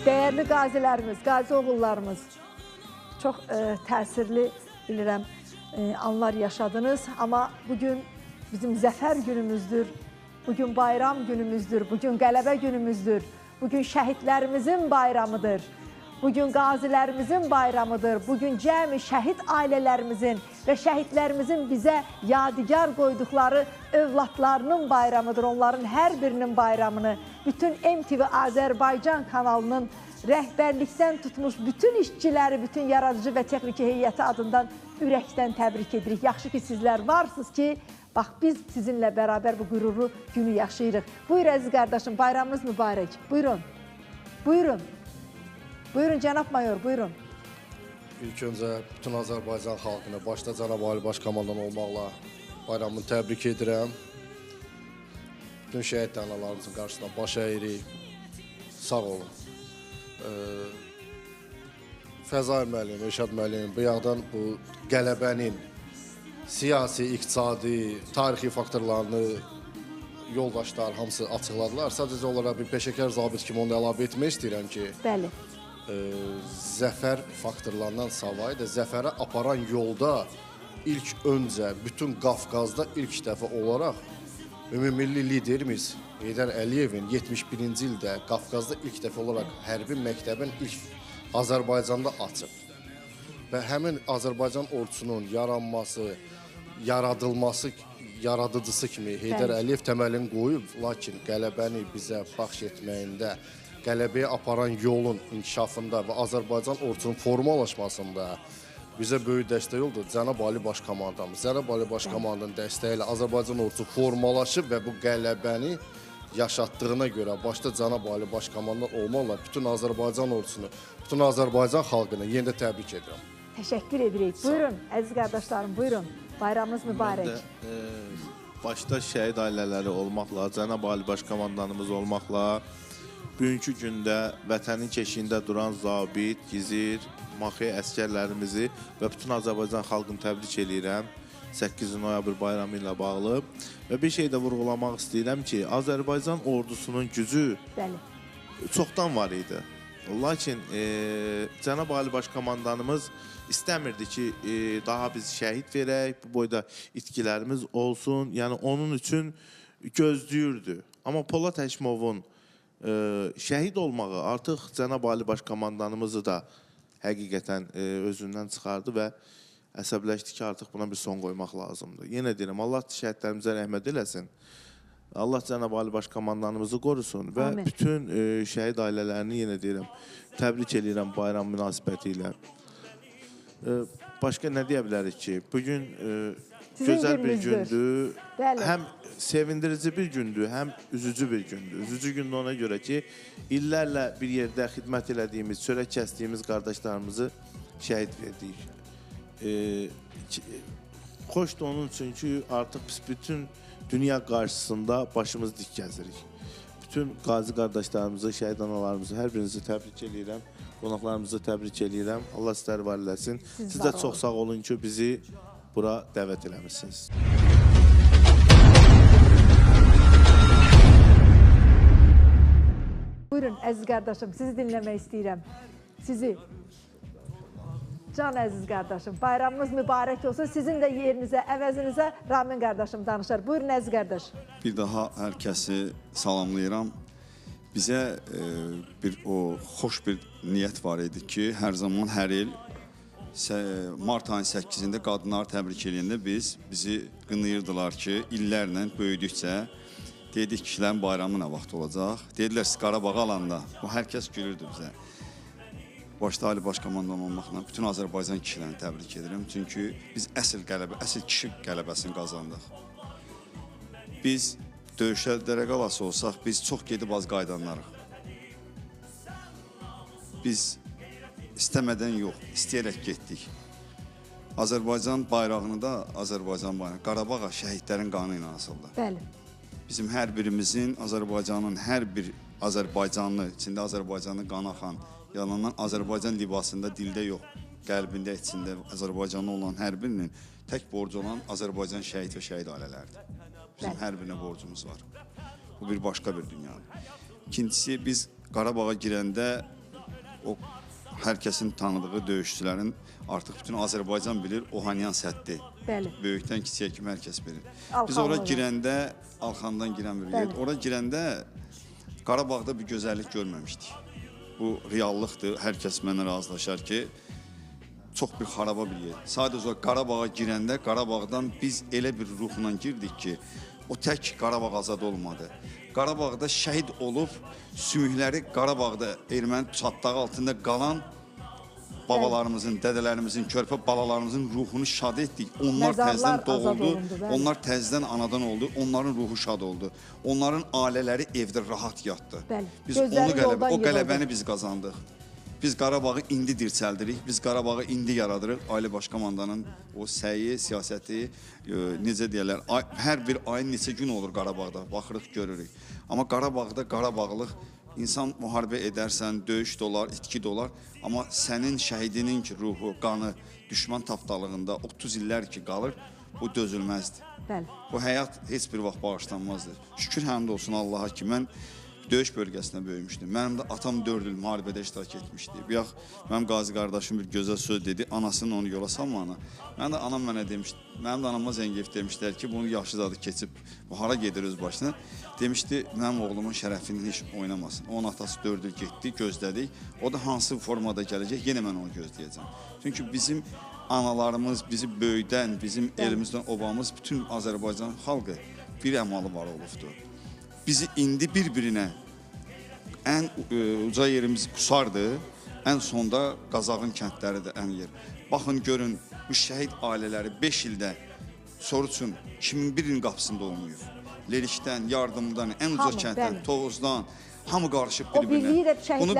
Dəyərli qazilərimiz, qazi oğullarımız, çox təsirli bilirəm anlar yaşadınız. Amma bugün bizim zəfər günümüzdür. Bugün bayram günümüzdür, bugün qələbə günümüzdür, bugün şəhidlərimizin bayramıdır, bugün qazilərimizin bayramıdır, bugün cəmi şəhid ailələrimizin və şəhidlərimizin bizə yadigar qoyduqları övladlarının bayramıdır. Onların hər birinin bayramını bütün MTV Azərbaycan kanalının rəhbərlikdən tutmuş bütün işçiləri, bütün yaradıcı və texniki heyəti adından ürəkdən təbrik edirik. Yaxşı ki, sizlər varsınız ki, bax, biz sizinlə bərabər bu qürurlu günü yaşayırıq. Buyur, əziz qardaşım, bayramınız mübarək. Buyurun, buyurun. Buyurun, cənab mayor, buyurun. İlk öncə bütün Azərbaycan xalqını, başda Cənab Ali Baş Komandan olmaqla bayramını təbrik edirəm. Bütün şəhid analarımızın qarşısına baş əyirik. Sağ olun. Fəzai müəllim, Rəşad müəllim, bu yağdan bu qələbənin siyasi, iqtisadi, tarixi faktorlarını yoldaşlar hamısı açıqladılar. Sadəcə olaraq bir peşəkar zabit kimi onu əlavə etmək istəyirəm ki, bəli, zəfər faktorlarından savayı da zəfərə aparan yolda ilk öncə bütün Qafqazda ilk dəfə olaraq ümumilli liderimiz Heydər Əliyevin 71-ci ildə Qafqazda ilk dəfə olaraq hərbi məktəbin ilk Azərbaycanda açıb. Və həmin Azərbaycan ordusunun yaranması, yaradılması, yaradıcısı kimi Heydər Əliyev təməlini qoyub, lakin qələbəni bizə bəxş etməyində, qələbəyə aparan yolun inkişafında və Azərbaycan ordusunun formalaşmasında bizə böyük dəstək oldu Cənab Ali Baş Komandamız. Cənab Ali Baş Komandanın dəstəyi ilə Azərbaycan ordusu formalaşıb və bu qələbəni yaşatdığına görə başda Cənab Ali Baş Komandan olmaqla bütün Azərbaycan ordusunu, bütün Azərbaycan xalqını yenə də təbrik edirəm. Təşəkkür edirik. Buyurun, əziz qardaşlarım, buyurun. Bayramınız mübarək. Mən də başda şəhid ailələri olmaqla, Cənab Ali Baş Komandanımız olmaqla, bugünkü gündə vətənin keşiyində duran zabit, gizir, maxi əskərlərimizi və bütün Azərbaycan xalqını təbrik edirəm 8 noyabr bayramı ilə bağlı. Və bir şey də vurğulamaq istəyirəm ki, Azərbaycan ordusunun gücü çoxdan var idi. Lakin Cənab Ali Baş Komandanımız istəmirdi ki, daha biz şəhid verək, bu boyda itkilərimiz olsun. Yəni, onun üçün gözləyirdi. Amma Polad Həkimovun şəhid olmağı artıq Cənab Ali Baş Komandanımızı da həqiqətən özündən çıxardı və əsəbləşdi ki, artıq buna bir son qoymaq lazımdır. Yenə deyirəm, Allah şəhidlərimizə rəhmət eləsin. Allah Cənab Ali Baş Komandanımızı qorusun və bütün şəhid ailələrini yenə deyirəm, təbrik edirəm bayram münasibəti ilə. Başqa nə deyə bilərik ki, bugün gözəl bir gündür, həm sevindirici bir gündür, həm üzücü bir gündür. Üzücü gündür ona görə ki, illərlə bir yerdə xidmət elədiyimiz, çörək kəsdiyimiz qardaşlarımızı şəhid verdik. Xoşdur onun üçün ki, artıq biz bütün dünya qarşısında başımız dik gəzirik. Bütün qazi qardaşlarımızı, şəhid analarımızı, hər birinizi təbrik edirəm. Qonaqlarımızı təbrik edirəm. Allah sizləri var eləsin. Siz də çox sağ olun ki, bizi bura dəvət eləmişsiniz. Buyurun əziz qardaşım, sizi dinləmək istəyirəm. Sizi. Can əziz qardaşım, bayramınız mübarək olsun. Sizin də yerinizə, əvəzinizə Ramin qardaşım danışar. Buyurun əziz qardaş. Bir daha hər kəsi salamlayıram. Bizə xoş bir niyyət var idi ki, hər zaman, hər il mart ayın 8-də qadınları təbrik edəndə bizi qınayırdılar ki, illərlə böyüdükcə dedik kişilərin bayramı nə vaxt olacaq. Dedilər, siz Qarabağı alanda, hər kəs gülürdü bizə. Başda Ali Baş Komandan olmaqla bütün Azərbaycan kişilərini təbrik edirəm. Çünki biz əsl kişi qələbəsini qazandıq. Biz döyüşdə dərə qalası olsaq, biz çox gedib az qaydanlarıq. Biz istəmədən yox, istəyərək getdik. Azərbaycan bayrağını da Azərbaycan bayrağını, Qarabağa şəhidlərin qanı ilə asıldı. Bəli. Bizim hər birimizin, Azərbaycanın hər bir Azərbaycanlı, içində Azərbaycanlı qan axan, yalanan Azərbaycan libasında, dildə yox, qəlbində, içində Azərbaycanlı olan hər birinin tək borcu olan Azərbaycan şəhid və şəhid ailələrdir. Bizim hər birinə borcumuz var. Bu bir başqa bir dünyadır. İkincisi, biz Qarabağa girəndə o hər kəsin tanıdığı döyüşçülərin artıq bütün Azərbaycan bilir, Ohanyan səddi. Böyükdən kiçiyə kimi hər kəs bilir. Biz ora girəndə, Alxandan girən bir yer, ora girəndə Qarabağda bir gözəllik görməmişdik. Bu reallıqdır, hər kəs mənə razılaşar ki, çox bir xaraba bir yer. Sadəcə Qarabağa girəndə, Qarabağdan biz elə bir ruhla girdik ki, o tək Qarabağ azad olmadı. Qarabağda şəhid olub, sümükləri Qarabağda erməni çatdağı altında qalan babalarımızın, dədələrimizin, körpə balalarımızın ruhunu şad etdik. Onlar təzdən doğuldu, onlar təzdən anadan oldu, onların ruhu şad oldu. Onların ailələri evdə rahat yatdı. Biz o qələbəni biz qazandıq. Biz Qarabağı indi dirçəldirik, biz Qarabağı indi yaradırıq. Ali Baş Komandanın o səyi, siyasəti, necə deyərlər, hər bir ayın neçə gün olur Qarabağda, baxırıq, görürük. Amma Qarabağda Qarabağlıq, İnsan müharibə edərsən, döyüş də olar, itki də olar. Amma sənin şəhidinin ki, ruhu, qanı düşman tapdalığında 30 illər ki qalır, bu dözülməzdir. Bu həyat heç bir vaxt bağışlanmazdır. Şükür həmd olsun Allaha ki, mən döyüş bölgəsində böyümüşdüm. Mənim də atam 4 il müharibədə iştirak etmişdi. Bir yax, mənim qazi qardaşım bir gözəl söz dedi, anasının onu yola salmağına. Mənim də anam mənə demişdi, mənim də anama zəng edib demişlər ki, bunu yaxşı zadı keçib, bu hara gedir öz başına. Demişdi, mənim oğlumun şərəfini heç oynamasın. Onun atası 4 il getdi, gözlədik. O da hansı formada gələcək, yenə mən onu gözləyəcəm. Çünki bizim analarımız, bizi böyüdən, bizim elimizdən obamız, bütün Azərbaycan xalqı bir əmalı var olubdur. Bizi indi bir-birinə ən uca yerimiz Qusardı, ən sonda Qazağın kəndləri də ən yer. Baxın, görün, bu şəhid ailələri 5 ildə soruçun kimin birinin qapısında olmuyor. Lerikdən, yardımdan, ən uca kənddən, Tovuzdan, hamı qarışıb bir-birinə. Bunu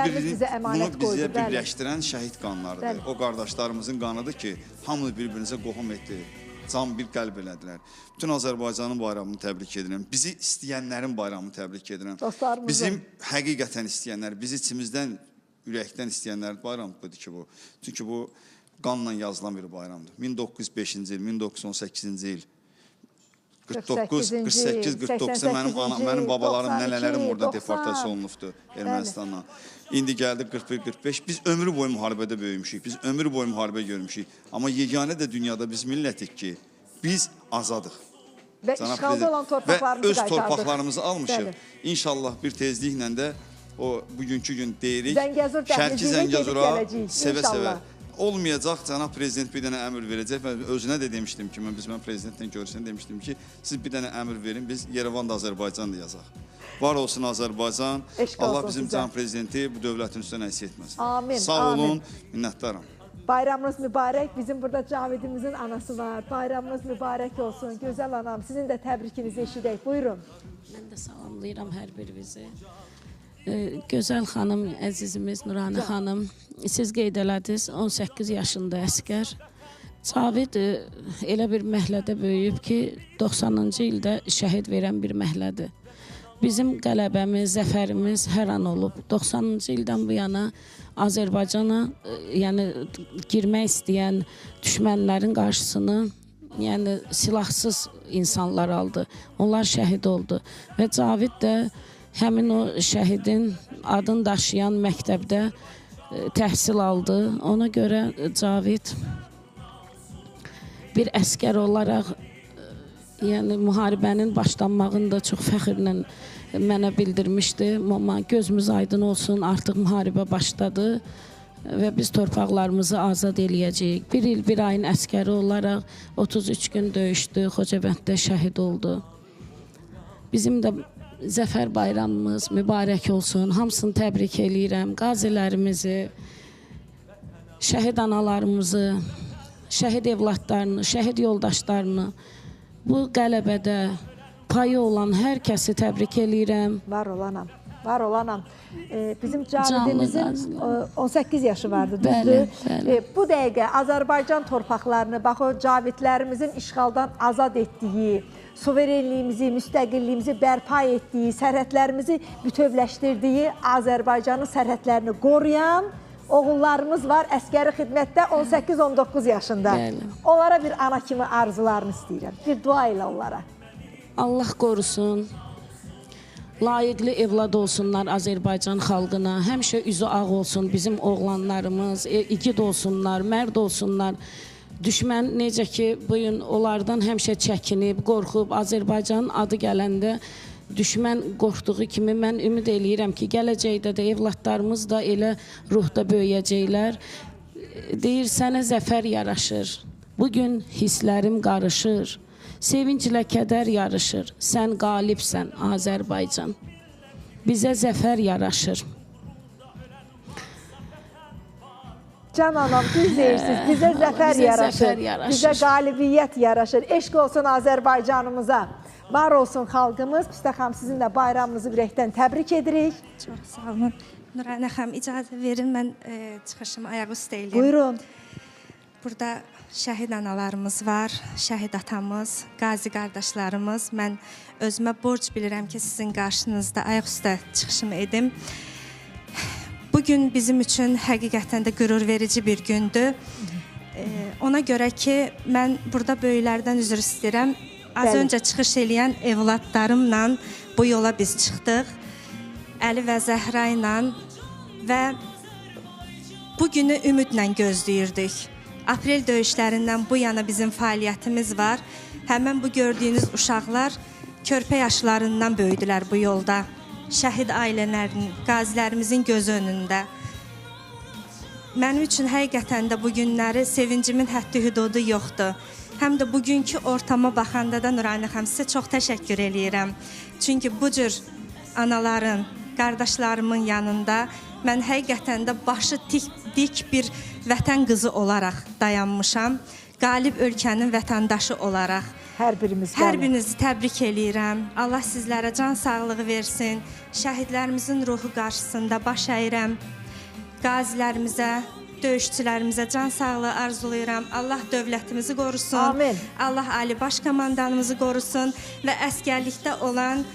bizə birləşdirən şəhid qanlarıdır. O qardaşlarımızın qanıdır ki, hamı bir-birinizə qohum etdi. Can bir qəlb elədilər. Bütün Azərbaycanın bayramını təbrik edirəm. Bizi istəyənlərin bayramını təbrik edirəm. Bizim həqiqətən istəyənlər, bizi içimizdən, ürəkdən istəyənlərin bayramı budur ki, bu. Çünki bu qanla yazılan bir bayramdır. 1905-ci il, 1918-ci il, 49, 48, 49-da mənim babalarım, nənələrim orada deportasiya olunubdur Ermənistandan. İndi gəldi 41-45. Biz ömrü boyu müharibədə böyümüşük, biz ömrü boyu müharibə görmüşük. Amma yeganə də dünyada biz millətik ki, biz azadıq. Və işğalda olan torpaqlarımızı qaytardıq. Və öz torpaqlarımızı almışıq. İnşallah bir tezliklə də o bugünkü gün deyirik. Zəngəzur Şərqi dəhliziylə gedib Zəngəzura gələcəyik, sevə-sevə. inşallah. Olmayacaq, cənab prezident bir dənə əmr verəcək və özünə də demişdim ki, mən prezidentlə görüşən demişdim ki, siz bir dənə əmr verin, biz Yerevanda Azərbaycan'da yazaq. Var olsun Azərbaycan, Allah bizim cənab prezidenti bu dövlətin üstünə əks etməsin. Amin. Sağ olun, minnətdaram. Bayramınız mübarək. Bizim burada Cavidimizin anası var. Bayramınız mübarək olsun. Gözəl anam, sizin də təbrikinizi eşidək. Buyurun. Mən də salamlayıram hər birinizi. Gözəl xanım, əzizimiz Nuranə xanım, siz qeyd elədiniz, 18 yaşında əskər. Cavid elə bir məhlədə böyüyüb ki, 90-cı ildə şəhid verən bir məhlədir. Bizim qələbəmiz, zəfərimiz hər an olub. 90-cı ildən bu yana Azərbaycana girmək istəyən düşmənlərin qarşısını silahsız insanlar aldı. Onlar şəhid oldu. Və Cavid də həmin o şəhidin adını daşıyan məktəbdə təhsil aldı. Ona görə Cavid bir əskər olaraq müharibənin başlanmağını da çox fəxrlə mənə bildirmişdi. Amma gözümüz aydın olsun, artıq müharibə başladı və biz torpaqlarımızı azad eləyəcəyik. Bir il, bir ayın əskəri olaraq 33 gün döyüşdü, Xocavənddə şəhid oldu. Bizim də Zəfər bayramımız mübarək olsun. Hamısını təbrik eləyirəm. Qazilərimizi, şəhid analarımızı, şəhid evladlarını, şəhid yoldaşlarını, bu qələbədə payı olan hər kəsi təbrik eləyirəm. Var olanam, var olanam. Bizim Cavidimizin 18 yaşı vardı, düzdür? Bu dəqiqə Azərbaycan torpaqlarını, bax o Cavidlərimizin işğaldan azad etdiyi, suverenliyimizi, müstəqilliyimizi bərpa etdiyi, sərhədlərimizi bütövləşdirdiyi Azərbaycanın sərhədlərini qoruyan oğullarımız var, əskəri xidmətdə 18-19 yaşında. Onlara bir ana kimi arzularını istəyirəm. Bir dua ilə onlara. Allah qorusun, layiqli evlad olsunlar Azərbaycan xalqına, həmişə üzü ağ olsun bizim oğlanlarımız, igid olsunlar, mərd olsunlar. Düşmən necə ki, bugün onlardan həmişə çəkinib, qorxub, Azərbaycanın adı gələndə düşmən qorxduğu kimi mən ümid eləyirəm ki, gələcəkdə də evladlarımız da elə ruhda böyüyəcəklər. Deyir, sənə zəfər yaraşır, bugün hisslərim qarışır, sevinclə kədər yarışır, sən qalibsən Azərbaycan, bizə zəfər yaraşır. Can anam, düz deyirsiniz, bizə zəfər yaraşır, bizə qalibiyyət yaraşır. Eşq olsun Azərbaycanımıza. Var olsun xalqımız. Püstə xanım, sizin də bayramınızı ürəkdən təbrik edirik. Çox sağ olun. Nuranə xanım, icazə verin, mən çıxışımı ayaq üstə eləyim. Buyurun. Burada şəhid analarımız var, şəhid atamız, qazi qardaşlarımız. Mən özümə borc bilirəm ki, sizin qarşınızda ayaq üstə çıxışımı edim. Bugün bizim üçün həqiqətən də qürur verici bir gündür. Ona görə ki, mən burada böyüklərdən üzr istəyirəm. Az öncə çıxış eləyən evladlarımla bu yola biz çıxdıq. Əli və Zəhra ilə və bu günü ümidlə gözləyirdik. Aprel döyüşlərindən bu yana bizim fəaliyyətimiz var. Həmən bu gördüyünüz uşaqlar körpə yaşlarından böyüdülər bu yolda. Şəhid ailələrinin, qazilərimizin gözü önündə. Mənim üçün həqiqətən də bu günləri sevincimin həddi-hüdudu yoxdur. Həm də bugünkü ortama baxanda da Nuranə xanım, sizə çox təşəkkür eləyirəm. Çünki bu cür anaların, qardaşlarımın yanında mən həqiqətən də başı dik bir vətən qızı olaraq dayanmışam. Qalib ölkənin vətəndaşı olaraq. Hər birinizi təbrik eləyirəm. Allah sizlərə can sağlığı versin. Şəhidlərimizin ruhu qarşısında baş əyirəm. Qazilərimizə, döyüşçülərimizə can sağlığı arzulayıram. Allah dövlətimizi qorusun. Amin. Allah Ali Baş Komandanımızı qorusun və əskərlikdə olan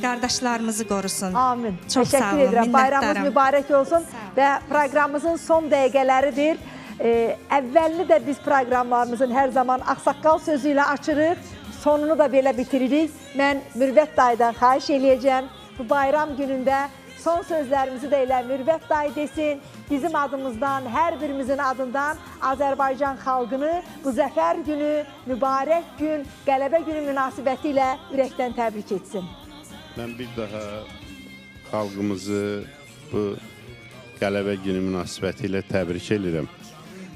qardaşlarımızı qorusun. Amin. Çox sağ olun, edirəm. Bayramımız mübarək olsun və proqramımızın son dəqiqələridir. Əvvəlini də biz proqramlarımızın hər zaman Ağsaqqal sözü ilə açırıq. Sonunu da belə bitiririk. Mən Mürvət dayıdan xahiş eləyəcəm. Bu bayram günündə son sözlərimizi də elə Mürvət dayı desin. Bizim adımızdan, hər birimizin adından Azərbaycan xalqını bu zəfər günü, mübarək gün, qələbə günü münasibəti ilə ürəkdən təbrik etsin. Mən bir daha xalqımızı bu qələbə günü münasibəti ilə təbrik edirəm.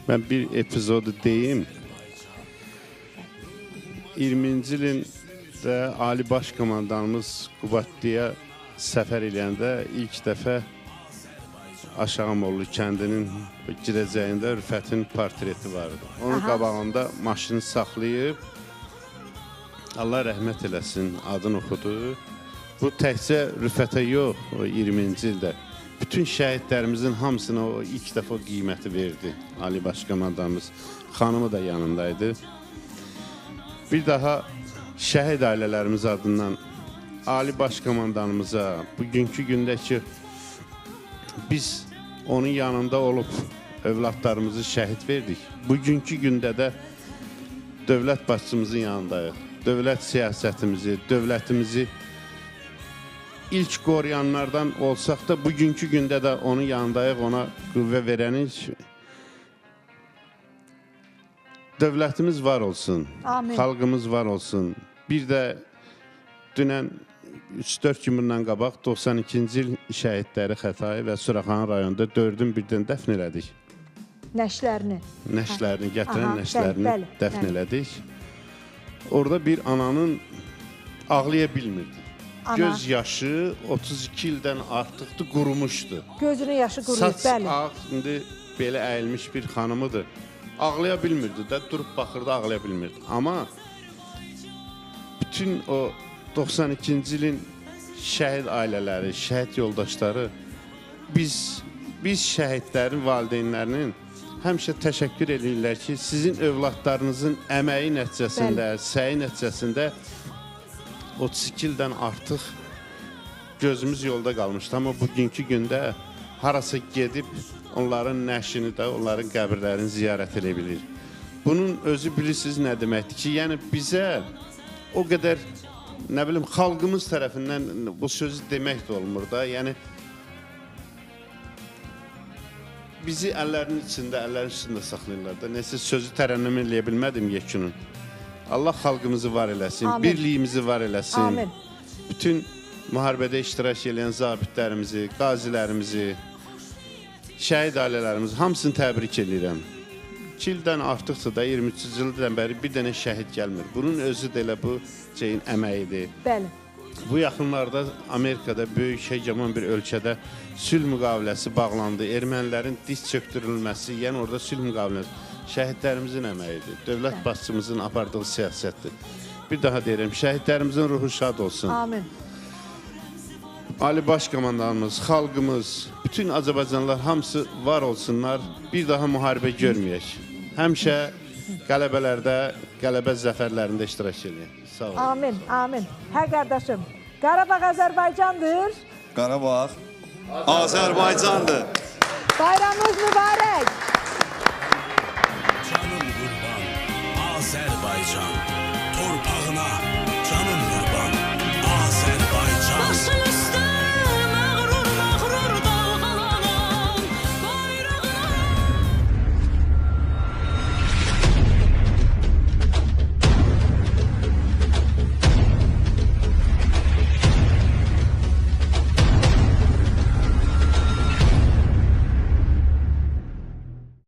Mən bir epizodu deyim. 20-ci ilin də Ali Baş Komandanımız Qubadlıya səfər eləyəndə ilk dəfə Aşağımoğlu kəndinin girəcəyində Rüfətin portreti vardı. Onun qabağında maşını saxlayıb, Allah rəhmət eləsin, adını oxudu. Bu təkcə Rüfətə yox, o 20-ci ildə. Bütün şəhidlərimizin hamısına o ilk dəfə o qiyməti verdi. Ali Baş Komandanımız, xanımı da yanındaydı. Bir daha şəhid ailələrimiz adından Ali Baş Komandanımıza bugünkü gündə ki, biz onun yanında olub övladlarımızı şəhid verdik. Bugünkü gündə də dövlət başçımızın yanındayıq. Dövlət siyasətimizi, dövlətimizi ilk qoruyanlardan olsaq da bugünkü gündə də onun yanındayıq, ona qüvvə verənin dövlətimiz var olsun, Amin. xalqımız var olsun. Bir də dünən 3-4 gün bundan qabaq 92-ci il şəhidləri Xətai və Suraxanı rayonunda 4-ün birdən dəfn elədik. Nəşlərini. Nəşlərini, gətirən Aha, nəşlərini bəli, dəfn bəli. elədik. Orada bir ananın ağlaya bilmirdi. Ana. Göz yaşı 32 ildən artıqdır, qurumuşdu. Gözünün yaşı quruyub, Saç bəli. ağ, indi belə əyilmiş bir xanımıdır. Ağlaya bilmirdi də, durub baxırdı, ağlaya bilmirdi. Amma bütün o 92-ci ilin şəhid ailələri, şəhid yoldaşları, biz şəhidlərin valideynlərinin həmişə təşəkkür edirlər ki, sizin övladlarınızın əməyi nəticəsində, səyi nəticəsində 32 ildən artıq gözümüz yolda qalmışdı. Amma bugünkü gündə harasa gedib onların nəşini də, onların qəbirlərini ziyarət edə bilir. Bunun özü bilirsiniz nə deməkdir ki, yəni bizə o qədər, nə bilim, xalqımız tərəfindən bu sözü demək də olmur da, yəni bizi əllərinin üstündə saxlayırlar da. Nəsə sözü tərənnüm eləyə bilmədim yekunun. Allah xalqımızı var eləsin, Amin. birliyimizi var eləsin. Amin. Bütün müharibədə iştirak edən zabitlərimizi, qazilərimizi, şəhid ailələrimizi hamısını təbrik edirəm. 2 ildən artıqsa da 23 ildən bəri bir dənə şəhid gəlmir. Bunun özü də elə bu şeyin əməyidir. Bəli. Bu yaxınlarda Amerikada böyük hegeman bir ölkədə sülh müqaviləsi bağlandı. Ermənilərin diz çöktürülməsi, yəni orada sülh müqaviləsi şəhidlərimizin əməyidir. Dövlət başçımızın apardığı siyasətdir. Bir daha deyirəm, şəhidlərimizin ruhu şad olsun. Amin. Ali Baş Komandanımız, xalqımız, bütün Azərbaycanlılar hamısı var olsunlar. Bir daha müharibə görməyək. Həmişə qələbələrdə, qələbə zəfərlərində iştirak edin. Sağ olun. Amin, amin. Hə qardaşım, Qarabağ Azərbaycandır. Qarabağ Azərbaycandır. Bayramınız mübarək. Canım qurban Azərbaycan torpağına